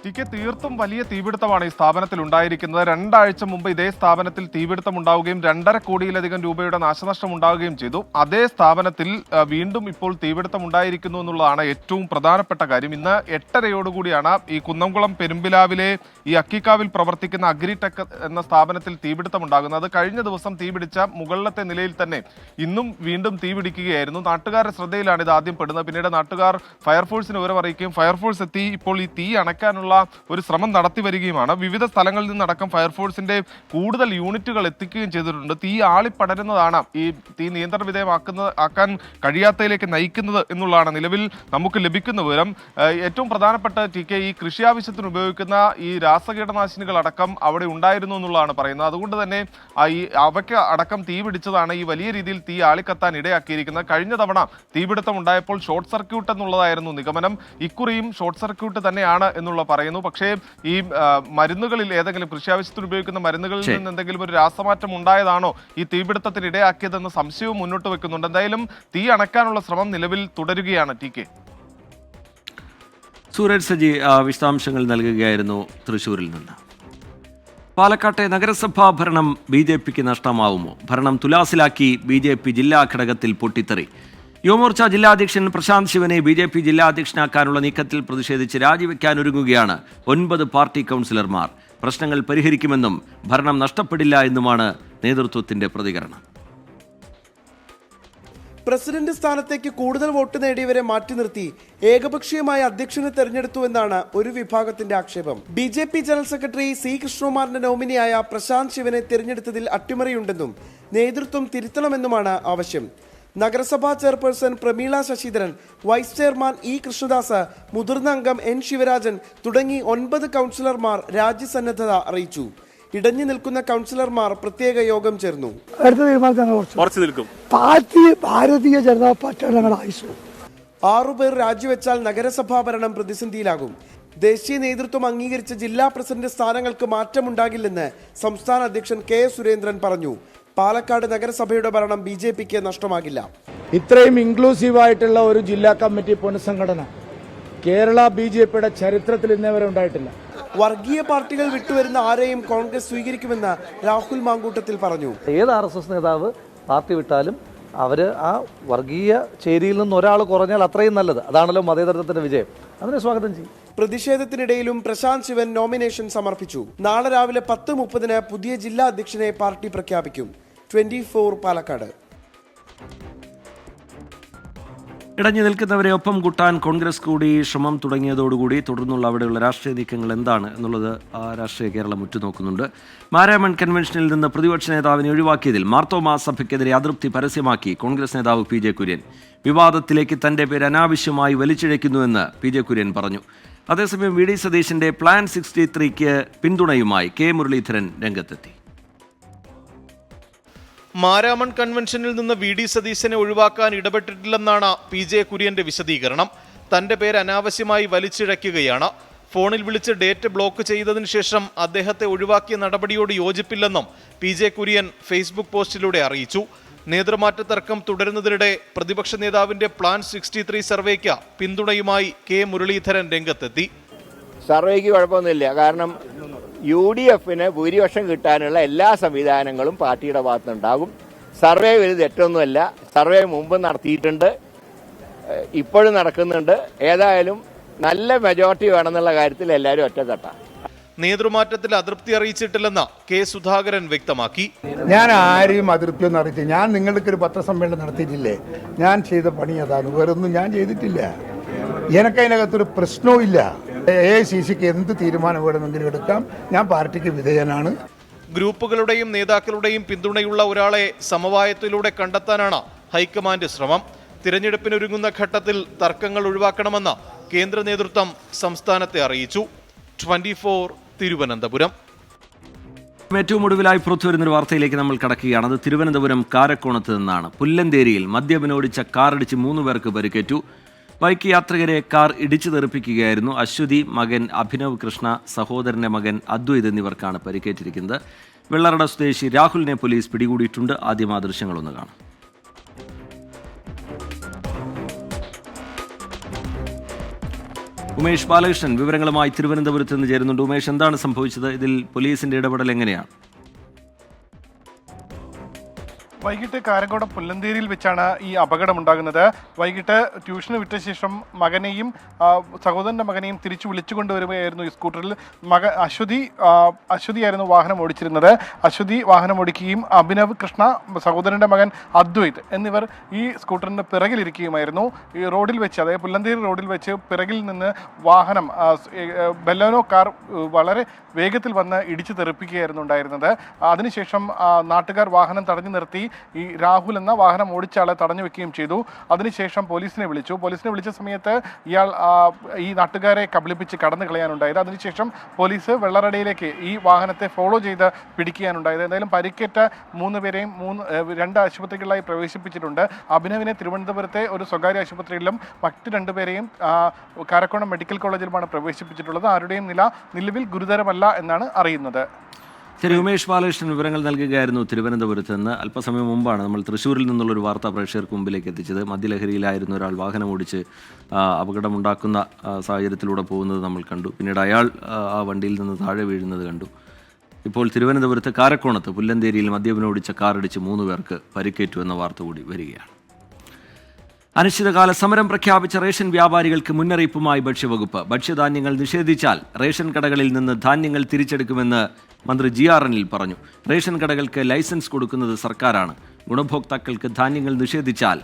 ടിക്ക് തീർത്തും വലിയ തീപിടുത്തമാണ് ഈ സ്ഥാപനത്തിൽ ഉണ്ടായിരിക്കുന്നത്. 2 ആഴ്ച മുമ്പ് ഇതേ സ്ഥാപനത്തിൽ തീപിടുത്തം ഉണ്ടാവുകയും 2.5 കോടിയിലധികം രൂപയുടെ നാശനഷ്ടം ഉണ്ടാവുകയും ചെയ്തു. അതേ സ്ഥാപനത്തിൽ വീണ്ടും ഇപ്പോൾ തീപിടുത്തം ഉണ്ടായിരിക്കുന്നു എന്നുള്ളതാണ് ഏറ്റവും പ്രധാനപ്പെട്ട കാര്യം. ഇന്ന് 8:30യോടുകൂടിയാണ് ഈ കുന്നംകുളം പെരുമ്പിലാവിലെ ഈ അക്കിക്കാവിൽ പ്രവർത്തിക്കുന്ന അഗ്രിടെക് എന്ന സ്ഥാപനത്തിൽ തീപിടുത്തം ഉണ്ടാകുന്നത്. കഴിഞ്ഞ ദിവസം തീപിടിച്ച മുകളിലത്തെ നിലയിൽ തന്നെ ഇന്നും വീണ്ടും തീപിടിക്കുകയായിരുന്നു. നാട്ടുകാരുടെ ശ്രദ്ധയിലാണ് ഇത് ആദ്യം പെടുന്നത്. പിന്നീട് നാട്ടുകാർ ഫയർഫോഴ്സിന് വിവരം അറിയിക്കുകയും ഫയർഫോഴ്സ് എത്തി ഇപ്പോൾ ഈ തീ അണയ്ക്കാനുള്ള ഒരു ശ്രമം നടത്തി വരികയുമാണ്. വിവിധ സ്ഥലങ്ങളിൽ നിന്നടക്കം ഫയർഫോഴ്സിന്റെ കൂടുതൽ യൂണിറ്റുകൾ എത്തിക്കുകയും ചെയ്തിട്ടുണ്ട്. തീ ആളിപ്പടരുന്നതാണ് ഈ തീ നിയന്ത്രണ വിധേയമാക്കാൻ കഴിയാത്തതിലേക്ക് നയിക്കുന്നത് എന്നുള്ളതാണ് നിലവിൽ നമുക്ക് ലഭിക്കുന്ന വിവരം. ഏറ്റവും പ്രധാനപ്പെട്ട ഈ കൃഷി ആവശ്യത്തിന് ഉപയോഗിക്കുന്ന ഈ രാസകീടനാശിനികൾ അടക്കം അവിടെ ഉണ്ടായിരുന്നു എന്നുള്ളതാണ് പറയുന്നത്. അതുകൊണ്ട് തന്നെ അവയ്ക്ക് അടക്കം തീ പിടിച്ചതാണ് ഈ വലിയ രീതിയിൽ തീ ആളിക്കത്താൻ ഇടയാക്കിയിരിക്കുന്നത്. കഴിഞ്ഞ തവണ തീപിടുത്തം ഉണ്ടായപ്പോൾ ഷോർട്ട് സർക്യൂട്ട് എന്നുള്ളതായിരുന്നു നിഗമനം. ഇക്കുറിയും ഷോർട്ട് സർക്യൂട്ട് തന്നെയാണ് എന്നുള്ള പറയുന്നു. പക്ഷേ ഈ മരുന്നുകളിൽ ഏതെങ്കിലും കൃഷിയാവശ്യത്തിന് ഉപയോഗിക്കുന്ന മരുന്നുകളിൽ നിന്ന് എന്തെങ്കിലും ഒരു രാസമാറ്റം ഉണ്ടായതാണോ ഈ തീപിടുത്തത്തിന് ഇടയാക്കിയതെന്ന് സംശയവും മുന്നോട്ട് വെക്കുന്നുണ്ട്. എന്തായാലും തീ അണയ്ക്കാനുള്ള ശ്രമം നിലവിൽ തുടരുകയാണ്. ടി.കെ. സൂരജ് സജി വിശദാംശങ്ങൾ നൽകുകയായിരുന്നു തൃശ്ശൂരിൽ നിന്ന്. പാലക്കാട്ടെ നഗരസഭാ ഭരണം BJPക്ക് നഷ്ടമാവുമോ? ഭരണം തുലാസിലാക്കി BJP ജില്ലാ ഘടകത്തിൽ പൊട്ടിത്തെറി. യുവമോർച്ച ജില്ലാ അധ്യക്ഷൻ പ്രശാന്ത് ശിവനെ BJP ജില്ലാ അധ്യക്ഷനാക്കാനുള്ള നീക്കത്തിൽ പ്രതിഷേധിച്ച് രാജിവെക്കാനൊരുങ്ങുകയാണ് 9 പാർട്ടി കൗൺസിലർമാർ. പ്രശ്നങ്ങൾ പരിഹരിക്കുമെന്നും ഭരണം നഷ്ടപ്പെടില്ല എന്നുമാണ് നേതൃത്വത്തിന്റെ പ്രതികരണം. പ്രസിഡന്റ് സ്ഥാനത്തേക്ക് കൂടുതൽ വോട്ട് നേടിയവരെ മാറ്റി നിർത്തി ഏകപക്ഷീയമായ അധ്യക്ഷനെ തെരഞ്ഞെടുത്തുവെന്നാണ് ഒരു വിഭാഗത്തിന്റെ ആക്ഷേപം. BJP general secretary C. കൃഷ്ണകുമാറിന്റെ നോമിനിയായ പ്രശാന്ത് ശിവനെ തിരഞ്ഞെടുത്തതിൽ അട്ടിമറിയുണ്ടെന്നും നേതൃത്വം തിരുത്തണമെന്നുമാണ് ആവശ്യം. നഗരസഭാ chairperson Prameela Sasidharan, vice chairman E. Krishnadas, മുതിർന്ന അംഗം N. ശിവരാജൻ തുടങ്ങി 9 കൗൺസിലർമാർ രാജ്യസന്നദ്ധത അറിയിച്ചു. ഇടഞ്ഞു നിൽക്കുന്ന കൗൺസിലർമാർ പ്രത്യേക യോഗം ചേർന്നു. പാർട്ടി ഭാരതീയ ജനതാ പാർട്ടിയുടെ 6 പേർ രാജിവെച്ചാൽ നഗരസഭാ ഭരണം പ്രതിസന്ധിയിലാകും. ദേശീയ നേതൃത്വം അംഗീകരിച്ച ജില്ലാ പ്രസിഡന്റ് സ്ഥാനങ്ങൾക്ക് മാറ്റമുണ്ടാകില്ലെന്ന് സംസ്ഥാന അധ്യക്ഷൻ K. സുരേന്ദ്രൻ പറഞ്ഞു. പാലക്കാട് നഗരസഭയുടെ ഭരണം BJPക്ക് നഷ്ടമാകില്ല. ഇത്രയും ഇൻക്ലൂസീവായിട്ടുള്ള ഒരു ജില്ലാ കമ്മിറ്റി പുനഃസംഘടന കേരള BJPയുടെ ചരിത്രത്തിൽ ഇന്നേവരെ ഉണ്ടായിട്ടില്ല. വർഗീയ പാർട്ടികൾ വിട്ടുവരുന്ന ആരെയും കോൺഗ്രസ് സ്വീകരിക്കുമെന്ന് രാഹുൽ മാങ്കൂട്ടത്തിൽ പറഞ്ഞു. ഏത് RSS നേതാവ് പാർട്ടി വിട്ടാലും അവർ ആ വർഗീയ ചേരിയിൽ നിന്ന് ഒരാൾ കുറഞ്ഞാൽ അത്രയും നല്ലത്. അതാണല്ലോ മതേതരത്വത്തിന്റെ വിജയം. അതിനെ സ്വാഗതം ചെയ്യും. പ്രതിഷേധത്തിനിടയിലും പ്രശാന്ത് ശിവൻ നോമിനേഷൻ സമർപ്പിച്ചു. നാളെ രാവിലെ 10:30 പുതിയ ജില്ലാ അധ്യക്ഷനെ പാർട്ടി പ്രഖ്യാപിക്കും. 24 പാലക്കാട്. ഇടഞ്ഞു നിൽക്കുന്നവരെ ഒപ്പം കൂട്ടാൻ കോൺഗ്രസ് കൂടി ശ്രമം തുടങ്ങിയതോടുകൂടി തുടർന്നുള്ള അവിടെയുള്ള രാഷ്ട്രീയ നീക്കങ്ങൾ എന്താണ് എന്നുള്ളത് രാഷ്ട്രീയ കേരളം ഉറ്റുനോക്കുന്നുണ്ട്. മാരാമൺ കൺവെൻഷനിൽ നിന്ന് പ്രതിപക്ഷ നേതാവിനെ ഒഴിവാക്കിയതിൽ മാർത്തോമാ സഭയ്ക്കെതിരെ അതൃപ്തി പരസ്യമാക്കി കോൺഗ്രസ് നേതാവ് PJ കുര്യൻ. വിവാദത്തിലേക്ക് തന്റെ പേര് അനാവശ്യമായി വലിച്ചിഴയ്ക്കുന്നുവെന്ന് PJ കുര്യൻ പറഞ്ഞു. അതേസമയം VD സതീശന്റെ പ്ലാൻ 63ക്ക് പിന്തുണയുമായി K. മുരളീധരൻ രംഗത്തെത്തി. മാരാമൺ കൺവെൻഷനിൽ നിന്ന് VD സതീശനെ ഒഴിവാക്കാൻ ഇടപെട്ടിട്ടില്ലെന്നാണ് PJ കുര്യന്റെ വിശദീകരണം. തന്റെ പേര് അനാവശ്യമായി വലിച്ചിഴയ്ക്കുകയാണ്. ഫോണിൽ വിളിച്ച് ഡേറ്റ് ബ്ലോക്ക് ചെയ്തതിനു ശേഷം അദ്ദേഹത്തെ ഒഴിവാക്കിയ നടപടിയോട് യോജിപ്പില്ലെന്നും PJ കുര്യൻ ഫേസ്ബുക്ക് പോസ്റ്റിലൂടെ അറിയിച്ചു. നേതൃമാറ്റ തർക്കം തുടരുന്നതിനിടെ പ്രതിപക്ഷ നേതാവിന്റെ പ്ലാൻ 63 സർവേക്ക് പിന്തുണയുമായി K. മുരളീധരൻ രംഗത്തെത്തി. സർവേക്ക് കുഴപ്പമൊന്നുമില്ല. കാരണം UDFന് ഭൂരിപക്ഷം കിട്ടാനുള്ള എല്ലാ സംവിധാനങ്ങളും പാർട്ടിയുടെ ഭാഗത്തുനിന്നുണ്ടാകും. സർവേ ഒരു തെറ്റൊന്നുമല്ല. സർവേ മുമ്പ് നടത്തിയിട്ടുണ്ട്, ഇപ്പോഴും നടക്കുന്നുണ്ട്. ഏതായാലും നല്ല മെജോറിറ്റി വേണമെന്നുള്ള കാര്യത്തിൽ എല്ലാവരും ഒറ്റക്കെട്ടാണ്. നേതൃമാറ്റത്തിൽ അതൃപ്തി അറിയിച്ചിട്ടില്ലെന്ന് K. സുധാകരൻ വ്യക്തമാക്കി. ഞാൻ ആരെയും അതൃപ്തിയൊന്നും അറിയിച്ചു. ഞാൻ നിങ്ങൾക്ക് ഒരു പത്രസമ്മേളനം നടത്തിയിട്ടില്ലേ? ഞാൻ ചെയ്ത പണി അതാണ്, വേറൊന്നും ഞാൻ ചെയ്തിട്ടില്ല. എനിക്കതിനകത്തൊരു പ്രശ്നവും ഇല്ല. AICCക്ക് എന്ത് തീരുമാനം വേണമെങ്കിലും എടുക്കാം. ഞാൻ പാർട്ടിക്ക് വിധേയനാണ്. ഗ്രൂപ്പുകളുടെയും നേതാക്കളുടെയും പിന്തുണയുള്ള ഒരാളെ സമവായത്തിലൂടെ കണ്ടെത്താനാണ് ഹൈക്കമാൻഡ് ശ്രമം. തിരഞ്ഞെടുപ്പിനൊരുങ്ങുന്ന ഘട്ടത്തിൽ തർക്കങ്ങൾ ഒഴിവാക്കണമെന്ന് കേന്ദ്ര നേതൃത്വം സംസ്ഥാനത്തെ അറിയിച്ചു. 24 തിരുവനന്തപുരം. ഏറ്റവും ഒടുവിലായി പുറത്തുവരുന്നൊരു വാർത്തയിലേക്ക് നമ്മൾ കടക്കുകയാണ്. അത് തിരുവനന്തപുരം കാരക്കോണത്ത് നിന്നാണ്. പുല്ലന്തേരിയിൽ മദ്യപിനോടിച്ച കാറിടിച്ച് 3 പേർക്ക് പരിക്കേറ്റു. ബൈക്ക് യാത്രികരെ കാർ ഇടിച്ചു തെറിപ്പിക്കുകയായിരുന്നു. അശ്വതി, മകൻ അഭിനവ് കൃഷ്ണ, സഹോദരന്റെ മകൻ അദ്വൈത് എന്നിവർക്കാണ് പരിക്കേറ്റിരിക്കുന്നത്. വെള്ളറട സ്വദേശി രാഹുലിനെ പോലീസ് പിടികൂടിയിട്ടുണ്ട്. ആദ്യം ആ ദൃശ്യങ്ങളൊന്ന് കാണാം. ഉമേഷ് ബാലകൃഷ്ണൻ വിവരങ്ങളുമായി തിരുവനന്തപുരത്ത് നിന്ന് ചേരുന്നുണ്ട്. ഉമേഷ്, എന്താണ് സംഭവിച്ചത്? ഇതിൽ പോലീസിന്റെ ഇടപെടൽ എങ്ങനെയാണ്? വൈകിട്ട് കാരക്കോടം പുല്ലന്തേരിയിൽ വെച്ചാണ് ഈ അപകടമുണ്ടാകുന്നത്. വൈകിട്ട് ട്യൂഷന് വിട്ട ശേഷം മകനെയും സഹോദരൻ്റെ മകനെയും തിരിച്ചു വിളിച്ചു കൊണ്ടുവരികയായിരുന്നു ഈ സ്കൂട്ടറിൽ. അശ്വതിയായിരുന്നു വാഹനം ഓടിച്ചിരുന്നത്. അശ്വതി വാഹനം ഓടിക്കുകയും അഭിനവ് കൃഷ്ണ, സഹോദരൻ്റെ മകൻ അദ്വൈത് എന്നിവർ ഈ സ്കൂട്ടറിൻ്റെ പിറകിലിരിക്കുകയുമായിരുന്നു. ഈ റോഡിൽ വെച്ച്, അതായത് പുല്ലന്തേരി റോഡിൽ വെച്ച് പിറകിൽ നിന്ന് വാഹനം ബെലോനോ കാർ വളരെ വേഗത്തിൽ വന്ന് ഇടിച്ചു തെറിപ്പിക്കുകയായിരുന്നു ഉണ്ടായിരുന്നത്. അതിനുശേഷം നാട്ടുകാർ വാഹനം തടഞ്ഞു നിർത്തി ഈ രാഹുൽ എന്ന വാഹനം ഓടിച്ച ആളെ തടഞ്ഞു വെക്കുകയും ചെയ്തു. അതിനുശേഷം പോലീസിനെ വിളിച്ച സമയത്ത് ഇയാൾ ഈ നാട്ടുകാരെ കബളിപ്പിച്ച് കടന്നു കളയാനുണ്ടായത്. അതിനുശേഷം പോലീസ് വെള്ളറടയിലേക്ക് ഈ വാഹനത്തെ ഫോളോ ചെയ്ത് പിടിക്കാനുണ്ടായത്. എന്തായാലും പരിക്കേറ്റ 3 പേരെയും 2 ആശുപത്രികളിലായി പ്രവേശിപ്പിച്ചിട്ടുണ്ട്. അഭിനവിനെ തിരുവനന്തപുരത്തെ ഒരു സ്വകാര്യ ആശുപത്രിയിലും മറ്റ് 2 പേരെയും കാരക്കോണം മെഡിക്കൽ കോളേജിലുമാണ് പ്രവേശിപ്പിച്ചിട്ടുള്ളത്. ആരുടെയും നില നിലവിൽ ഗുരുതരമല്ല എന്നാണ് അറിയുന്നത്. ശരി, ഉമേഷ് ബാലകൃഷ്ണൻ വിവരങ്ങൾ നൽകുകയായിരുന്നു തിരുവനന്തപുരത്ത് നിന്ന്. അല്പസമയം മുമ്പാണ് നമ്മൾ തൃശ്ശൂരിൽ നിന്നുള്ളൊരു വാർത്താ പ്രേക്ഷകർക്ക് മുമ്പിലേക്ക് എത്തിച്ചത്. മദ്യലഹരിയിലായിരുന്ന ഒരാൾ വാഹനം ഓടിച്ച് അപകടമുണ്ടാക്കുന്ന സാഹചര്യത്തിലൂടെ പോകുന്നത് നമ്മൾ കണ്ടു. പിന്നീട് അയാൾ ആ വണ്ടിയിൽ നിന്ന് താഴെ വീഴുന്നത് കണ്ടു. ഇപ്പോൾ തിരുവനന്തപുരത്ത് കാരക്കോണത്ത് പുല്ലന്തേരിയിൽ മദ്യപിന് ഓടിച്ച കാറിടിച്ച് 3 പേർക്ക് പരിക്കേറ്റു എന്ന വാർത്ത കൂടി വരികയാണ്. അനിശ്ചിതകാല സമരം പ്രഖ്യാപിച്ച റേഷൻ വ്യാപാരികൾക്ക് മുന്നറിയിപ്പുമായി ഭക്ഷ്യവകുപ്പ്. ഭക്ഷ്യധാന്യങ്ങൾ നിഷേധിച്ചാൽ റേഷൻ കടകളിൽ നിന്ന് ധാന്യങ്ങൾ തിരിച്ചെടുക്കുമെന്ന് മന്ത്രി GR അനിൽ പറഞ്ഞു. റേഷൻ കടകൾക്ക് ലൈസൻസ് കൊടുക്കുന്നത് സർക്കാരാണ്. ഗുണഭോക്താക്കൾക്ക് ധാന്യങ്ങൾ നിഷേധിച്ചാൽ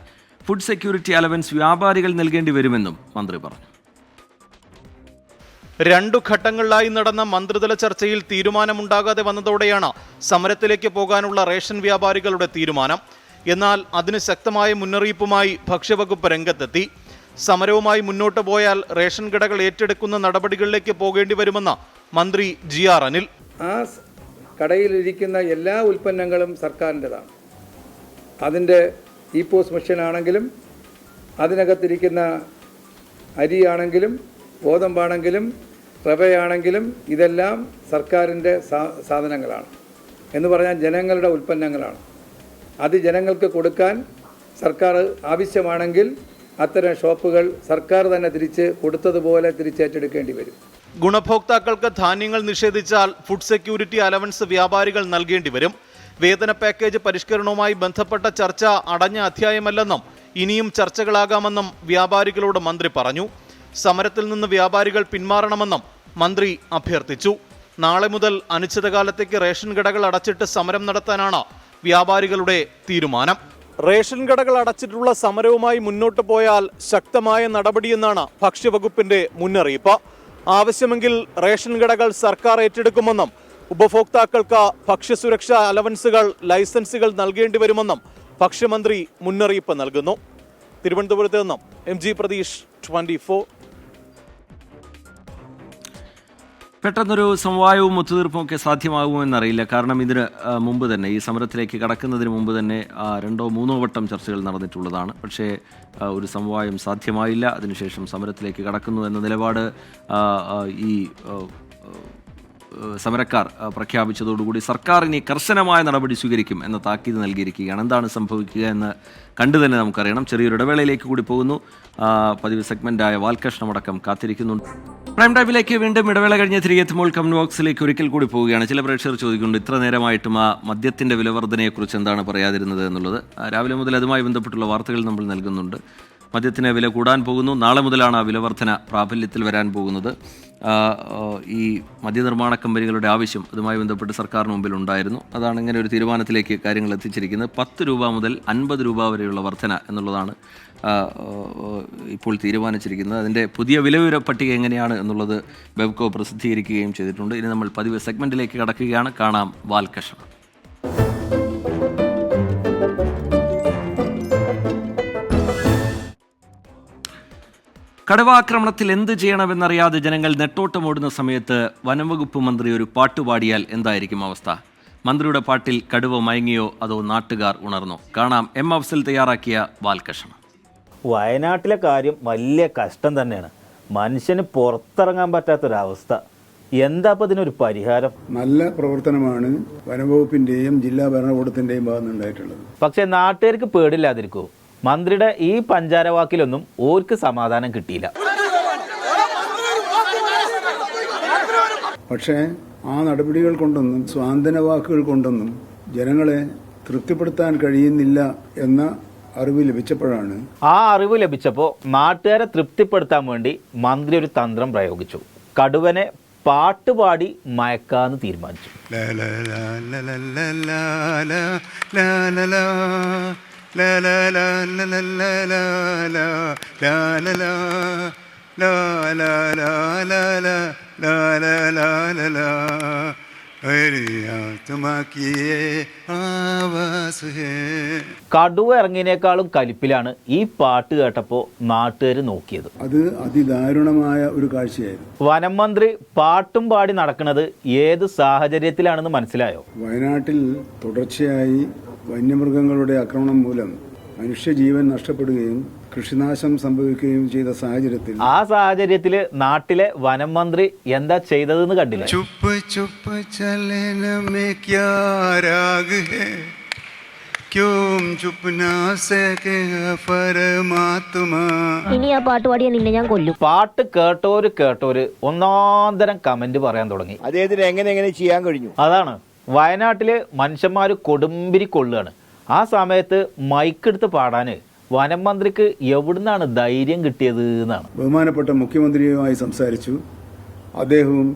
ഫുഡ് സെക്യൂരിറ്റി അലവൻസ് വ്യാപാരികൾ നൽകേണ്ടി വരുമെന്നും മന്ത്രി പറഞ്ഞു. 2 ഘട്ടങ്ങളിലായി നടന്ന മന്ത്രിതല ചർച്ചയിൽ തീരുമാനമുണ്ടാകാതെ വന്നതോടെയാണ് സമരത്തിലേക്ക് പോകാനുള്ള റേഷൻ വ്യാപാരികളുടെ തീരുമാനം. എന്നാൽ അതിന് ശക്തമായ മുന്നറിയിപ്പുമായി ഭക്ഷ്യവകുപ്പ് രംഗത്തെത്തി. സമരവുമായി മുന്നോട്ട് പോയാൽ റേഷൻ കടകൾ ഏറ്റെടുക്കുന്ന നടപടികളിലേക്ക് പോകേണ്ടി വരുമെന്ന് മന്ത്രി GR അനിൽ. ആ കടയിലിരിക്കുന്ന എല്ലാ ഉൽപ്പന്നങ്ങളും സർക്കാരിൻ്റെതാണ്. അതിൻ്റെ പോസ്റ്റ് മെഷീൻ ആണെങ്കിലും അതിനകത്തിരിക്കുന്ന അരിയാണെങ്കിലും ഗോതമ്പാണെങ്കിലും റവയാണെങ്കിലും ഇതെല്ലാം സർക്കാരിൻ്റെ സാധനങ്ങളാണ്. എന്ന് പറഞ്ഞാൽ ജനങ്ങളുടെ ഉൽപ്പന്നങ്ങളാണ്. അത് ജനങ്ങൾക്ക് കൊടുക്കാൻ സർക്കാർ ആവശ്യമാണെങ്കിൽ അത്തരം ഷോപ്പുകൾ സർക്കാർ തന്നെ തിരിച്ച് കൊടുത്തതുപോലെ തിരിച്ചേറ്റെടുക്കേണ്ടി വരും. ഗുണഭോക്താക്കൾക്ക് ധാന്യങ്ങൾ നിഷേധിച്ചാൽ ഫുഡ് സെക്യൂരിറ്റി അലവൻസ് വ്യാപാരികൾ നൽകേണ്ടി വരും. വേതന പാക്കേജ് പരിഷ്കരണവുമായി ബന്ധപ്പെട്ട ചർച്ച അടഞ്ഞ അധ്യായമല്ലെന്നും ഇനിയും ചർച്ചകളാകാമെന്നും വ്യാപാരികളോട് മന്ത്രി പറഞ്ഞു. സമരത്തിൽ നിന്ന് വ്യാപാരികൾ പിന്മാറണമെന്നും മന്ത്രി അഭ്യർത്ഥിച്ചു. നാളെ മുതൽ അനിശ്ചിതകാലത്തേക്ക് റേഷൻ കടകൾ അടച്ചിട്ട് സമരം നടത്താനാണ് വ്യാപാരികളുടെ തീരുമാനം. റേഷൻ കടകൾ അടച്ചിട്ടുള്ള സമരവുമായി മുന്നോട്ട് പോയാൽ ശക്തമായ നടപടിയെന്നാണ് ഭക്ഷ്യവകുപ്പിന്റെ മുന്നറിയിപ്പ്. ആവശ്യമെങ്കിൽ റേഷൻ കടകൾ സർക്കാർ ഏറ്റെടുക്കുമെന്നും ഉപഭോക്താക്കൾക്ക് ഭക്ഷ്യസുരക്ഷാ അലവൻസുകൾ ലൈസൻസുകൾ നൽകേണ്ടി വരുമെന്നും ഭക്ഷ്യമന്ത്രി മുന്നറിയിപ്പ് നൽകുന്നു. തിരുവനന്തപുരത്ത് നിന്നും MG പ്രതീഷ്, 24. പെട്ടെന്നൊരു സമവായവും ഒത്തുതീർപ്പും ഒക്കെ സാധ്യമാകുമോ എന്നറിയില്ല. കാരണം ഇതിന് മുമ്പ് തന്നെ, ഈ സമരത്തിലേക്ക് കടക്കുന്നതിന് മുമ്പ് തന്നെ 2 or 3 വട്ടം ചർച്ചകൾ നടന്നിട്ടുള്ളതാണ്. പക്ഷേ ഒരു സമവായം സാധ്യമായില്ല. അതിനുശേഷം സമരത്തിലേക്ക് കടക്കുന്നു എന്ന നിലപാട് ഈ സമരക്കാർ പ്രഖ്യാപിച്ചതോടുകൂടി സർക്കാർ ഇനി കർശനമായ നടപടി സ്വീകരിക്കും എന്ന താക്കീത് നൽകിയിരിക്കുകയാണ്. എന്താണ് സംഭവിക്കുക എന്ന് കണ്ടു തന്നെ നമുക്കറിയണം. ചെറിയൊരു ഇടവേളയിലേക്ക് കൂടി പോകുന്നു. പതിവ് സെഗ്മെന്റായ വാൽകഷ്ണമടക്കം കാത്തിരിക്കുന്നുണ്ട്. പ്രൈം ടൈമിലേക്ക് വീണ്ടും ഇടവേള കഴിഞ്ഞ് തിരികെ എത്തുമ്പോൾ കമന്റ് ബോക്സിലേക്ക് ഒരിക്കൽ കൂടി പോവുകയാണ്. ചില പ്രേക്ഷകർ ചോദിക്കുന്നുണ്ട്, ഇത്ര നേരമായിട്ടും ആ മദ്യത്തിൻ്റെ വിലവർധനയെക്കുറിച്ച് എന്താണ് പറയാതിരുന്നത് എന്നുള്ളത്. രാവിലെ മുതൽ അതുമായി ബന്ധപ്പെട്ടുള്ള വാർത്തകൾ നമ്മൾ നൽകുന്നുണ്ട്. മദ്യത്തിന് വില കൂടാൻ പോകുന്നു. നാളെ മുതലാണ് ആ വിലവർധന പ്രാബല്യത്തിൽ വരാൻ പോകുന്നത്. ഈ മദ്യനിർമ്മാണ കമ്പനികളുടെ ആവശ്യം അതുമായി ബന്ധപ്പെട്ട് സർക്കാരിന് മുമ്പിൽ ഉണ്ടായിരുന്നു. അതാണ് ഇങ്ങനെ ഒരു തീരുമാനത്തിലേക്ക് കാര്യങ്ങൾ എത്തിച്ചിരിക്കുന്നത്. 10 രൂപ മുതൽ 50 രൂപ വരെയുള്ള വർധന എന്നുള്ളതാണ് ഇപ്പോൾ തീരുമാനിച്ചിരിക്കുന്നത്. അതിൻ്റെ പുതിയ വിലവിവര പട്ടിക എങ്ങനെയാണ് എന്നുള്ളത് ബെവ്കോ പ്രസിദ്ധീകരിക്കുകയും ചെയ്തിട്ടുണ്ട്. ഇനി നമ്മൾ പതിവ് സെഗ്മെന്റിലേക്ക് കടക്കുകയാണ്. കാണാം വാൽകഷ്ണം. കടുവാക്രമണത്തിൽ എന്ത് ചെയ്യണമെന്നറിയാതെ ജനങ്ങൾ നെട്ടോട്ടമോടുന്ന സമയത്ത് വനംവകുപ്പ് മന്ത്രി ഒരു പാട്ടുപാടിയാൽ എന്തായിരിക്കും അവസ്ഥ? മന്ത്രിയുടെ പാട്ടിൽ കടുവ മയങ്ങിയോ അതോ നാട്ടുകാർ ഉണർന്നോ? കാണാം M. അഫ്സൽ തയ്യാറാക്കിയ വാൽകഷ്ണം. വയനാട്ടിലെ കാര്യം വലിയ കഷ്ടം തന്നെയാണ്. മനുഷ്യന് പുറത്തിറങ്ങാൻ പറ്റാത്തൊരവസ്ഥ. എന്താ അപ്പോൾ ഇതിനൊരു പരിഹാരം? നല്ല പ്രവർത്തനമാണ് വനംവകുപ്പിന്റെയും ജില്ലാ ഭരണകൂടത്തിന്റെയും ഭാഗത്ത് ഉണ്ടായിട്ടുള്ളത്. പക്ഷെ നാട്ടുകാർക്ക് പേടില്ലാതിരിക്കുമോ? മന്ത്രിയുടെ ഈ പഞ്ചാരവാക്കിലൊന്നും ഓർക്ക് സമാധാനം കിട്ടിയില്ല. പക്ഷേ ആ നടപടികൾ കൊണ്ടൊന്നും സ്വാന്തന വാക്കുകൾ കൊണ്ടൊന്നും ജനങ്ങളെ തൃപ്തിപ്പെടുത്താൻ കഴിയുന്നില്ല എന്ന അറിവ് ലഭിച്ചപ്പോഴാണ് ആ അറിവ് ലഭിച്ചപ്പോൾ നാട്ടുകാരെ തൃപ്തിപ്പെടുത്താൻ വേണ്ടി മന്ത്രി ഒരു തന്ത്രം പ്രയോഗിച്ചു. കടുവനെ പാട്ടുപാടി മയക്കാന്ന് തീരുമാനിച്ചു. കടുവ ഇറങ്ങിയതിനേക്കാളും കലിപ്പിലാണ് ഈ പാട്ട് കേട്ടപ്പോൾ നാട്ടുകാർ നോക്കിയത്. അത് അതിദാരുണമായ ഒരു കാഴ്ചയായിരുന്നു. വനം മന്ത്രി പാട്ടും പാടി നടക്കുന്നത് ഏത് സാഹചര്യത്തിലാണെന്ന് മനസ്സിലായോ? വയനാട്ടിൽ തുടർച്ചയായി വന്യമൃഗങ്ങളുടെ ആക്രമണം മൂലം മനുഷ്യജീവൻ നഷ്ടപ്പെടുകയും കൃഷിനാശം സംഭവിക്കുകയും ചെയ്ത സാഹചര്യത്തിൽ ആ സാഹചര്യത്തിൽ നാട്ടിലെ വനം മന്ത്രി എന്താ ചെയ്തതെന്ന് കണ്ടില്ല. ചുപ്പ് ചുപ്പ് ചലനമേ ക്യാ രാഗ് ഹൈ ക്യോം ചുപ്പ് നാ സകേ പരമാത്മാ. ഇനി ആ പാട്ട് പാടിയാ നിന്നെ ഞാൻ കൊല്ലും. പാട്ട് കേട്ടോര് ഒന്നാന്തരം കമന്റ് പറയാൻ തുടങ്ങി. അദ്ദേഹത്തിന് എങ്ങനെ ചെയ്യാൻ കഴിഞ്ഞു? അതാണ് വയനാട്ടില് മനുഷ്യന്മാർ കൊടുമ്പിരി കൊള്ളുകയാണ്. ആ സമയത്ത് മൈക്കെടുത്ത് പാടാന് വനം മന്ത്രിക്ക് എവിടുന്നാണ് ധൈര്യം കിട്ടിയത് എന്നാണ്. ബഹുമാനപ്പെട്ട മുഖ്യമന്ത്രിയുമായി സംസാരിച്ചു. അദ്ദേഹവും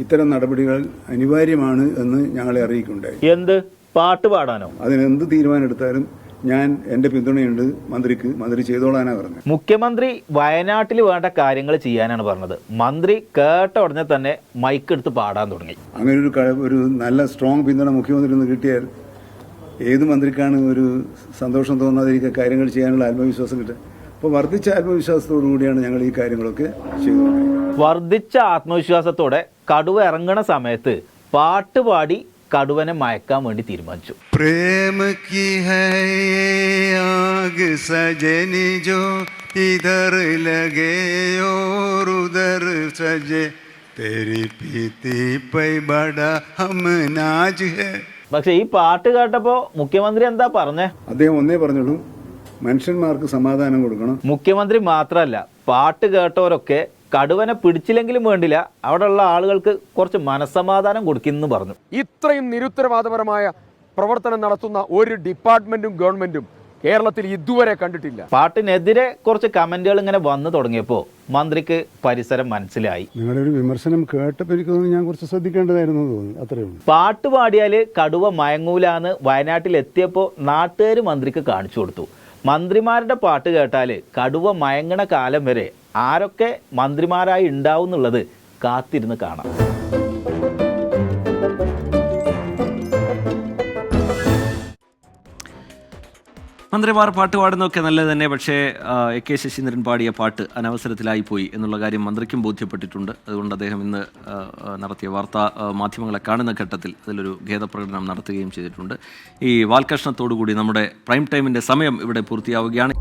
ഇത്തരം നടപടികൾ അനിവാര്യമാണ് എന്ന് ഞങ്ങളെ അറിയിക്കുകയുണ്ടായി. എന്ത് പാട്ട് പാടാനോ? അതിനെന്ത് തീരുമാനം എടുത്താലും ഞാൻ എൻ്റെ പിന്തുണയുണ്ട് മന്ത്രിക്ക്. മന്ത്രി ചെയ്തോളാനാ പറഞ്ഞത്. മുഖ്യമന്ത്രി വയനാട്ടിൽ വേണ്ട കാര്യങ്ങൾ ചെയ്യാനാണ് പറഞ്ഞത്. മന്ത്രി കേട്ട ഉടനെ തന്നെ മൈക്കെടുത്ത് പാടാൻ തുടങ്ങി. അങ്ങനെ ഒരു നല്ല സ്ട്രോങ് പിന്തുണ മുഖ്യമന്ത്രി നിന്ന് കിട്ടിയാൽ ഏത് മന്ത്രിക്കാണ് ഒരു സന്തോഷം തോന്നാതിരിക്കുക കാര്യങ്ങൾ ചെയ്യാനുള്ള ആത്മവിശ്വാസം കിട്ടുക? അപ്പോൾ വർദ്ധിച്ച ആത്മവിശ്വാസത്തോടു കൂടിയാണ് ഞങ്ങൾ ഈ കാര്യങ്ങളൊക്കെ ചെയ്തുകൊണ്ടിരിക്കുന്നത്. വർദ്ധിച്ച ആത്മവിശ്വാസത്തോടെ കടുവ ഇറങ്ങണ സമയത്ത് പാട്ട് പാടി കടുവനെ മയക്കാൻ വേണ്ടി തീരുമാനിച്ചു. പ്രേമ കി ഹൈ ആഗ് സജനി ജോ ഇധർ ലഗേ ഓർ ഉധർ സജേ തേരി പീതി പൈ ബടാ ഹം നാജ് ഹൈ. പക്ഷെ ഈ പാട്ട് കേട്ടപ്പോ മുഖ്യമന്ത്രി എന്താ പറഞ്ഞേ? അദ്ദേഹം ഒന്നേ പറഞ്ഞുള്ളൂ, മനുഷ്യന്മാർക്ക് സമാധാനം കൊടുക്കണം. മുഖ്യമന്ത്രി മാത്രമല്ല, പാട്ട് കേട്ടവരൊക്കെ കടുവനെ പിടിച്ചില്ലെങ്കിലും വേണ്ടില്ല, അവിടെയുള്ള ആളുകൾക്ക് കുറച്ച് മനസ്സമാധാനം കൊടുക്കുന്നു പറഞ്ഞു. ഇത്രയും നിരുത്തരവാദപരമായ പ്രവർത്തനം നടത്തുന്ന ഒരു ഡിപ്പാർട്ട്മെന്റും ഗവൺമെന്റും കേരളത്തിൽ ഇതുവരെ കണ്ടിട്ടില്ല. പാട്ടിനെതിരെ കുറച്ച് കമന്റുകൾ ഇങ്ങനെ വന്നു തുടങ്ങിയപ്പോൾ മന്ത്രിക്ക് പരിസരം മനസ്സിലായി. നിങ്ങളുടെ ഒരു വിമർശനം കേട്ടപ്പോൾ എനിക്ക് തോന്നുന്നു ഞാൻ കുറച്ച് ശ്രദ്ധിക്കേണ്ടതായിരുന്നു തോന്നി. അത്രയേ ഉള്ളൂ. പാട്ട് പാടിയാല് കടുവ മയങ്ങൂലാന്ന് വയനാട്ടിൽ എത്തിയപ്പോൾ നാട്ടുകാർ മന്ത്രിക്ക് കാണിച്ചു കൊടുത്തു. മന്ത്രിമാരുടെ പാട്ട് കേട്ടാല് കടുവ മയങ്ങണ കാലം വരെ ആരൊക്കെ മന്ത്രിമാരായി ഉണ്ടാവും എന്നുള്ളത് കാത്തിരുന്ന് കാണാം. മന്ത്രിമാർ പാട്ട് പാടുന്നതൊക്കെ നല്ലത് തന്നെ. പക്ഷേ AK ശശീന്ദ്രൻ പാടിയ പാട്ട് അനവസരത്തിലായിപ്പോയി എന്നുള്ള കാര്യം മന്ത്രിക്കും ബോധ്യപ്പെട്ടിട്ടുണ്ട്. അതുകൊണ്ട് അദ്ദേഹം ഇന്ന് നടത്തിയ വാർത്താ മാധ്യമങ്ങളെ കാണുന്ന ഘട്ടത്തിൽ അതിലൊരു ഖേദപ്രകടനം നടത്തുകയും ചെയ്തിട്ടുണ്ട്. ഈ വാൽകഷ്ണത്തോടുകൂടി നമ്മുടെ പ്രൈം ടൈമിൻ്റെ സമയം ഇവിടെ പൂർത്തിയാവുകയാണ്.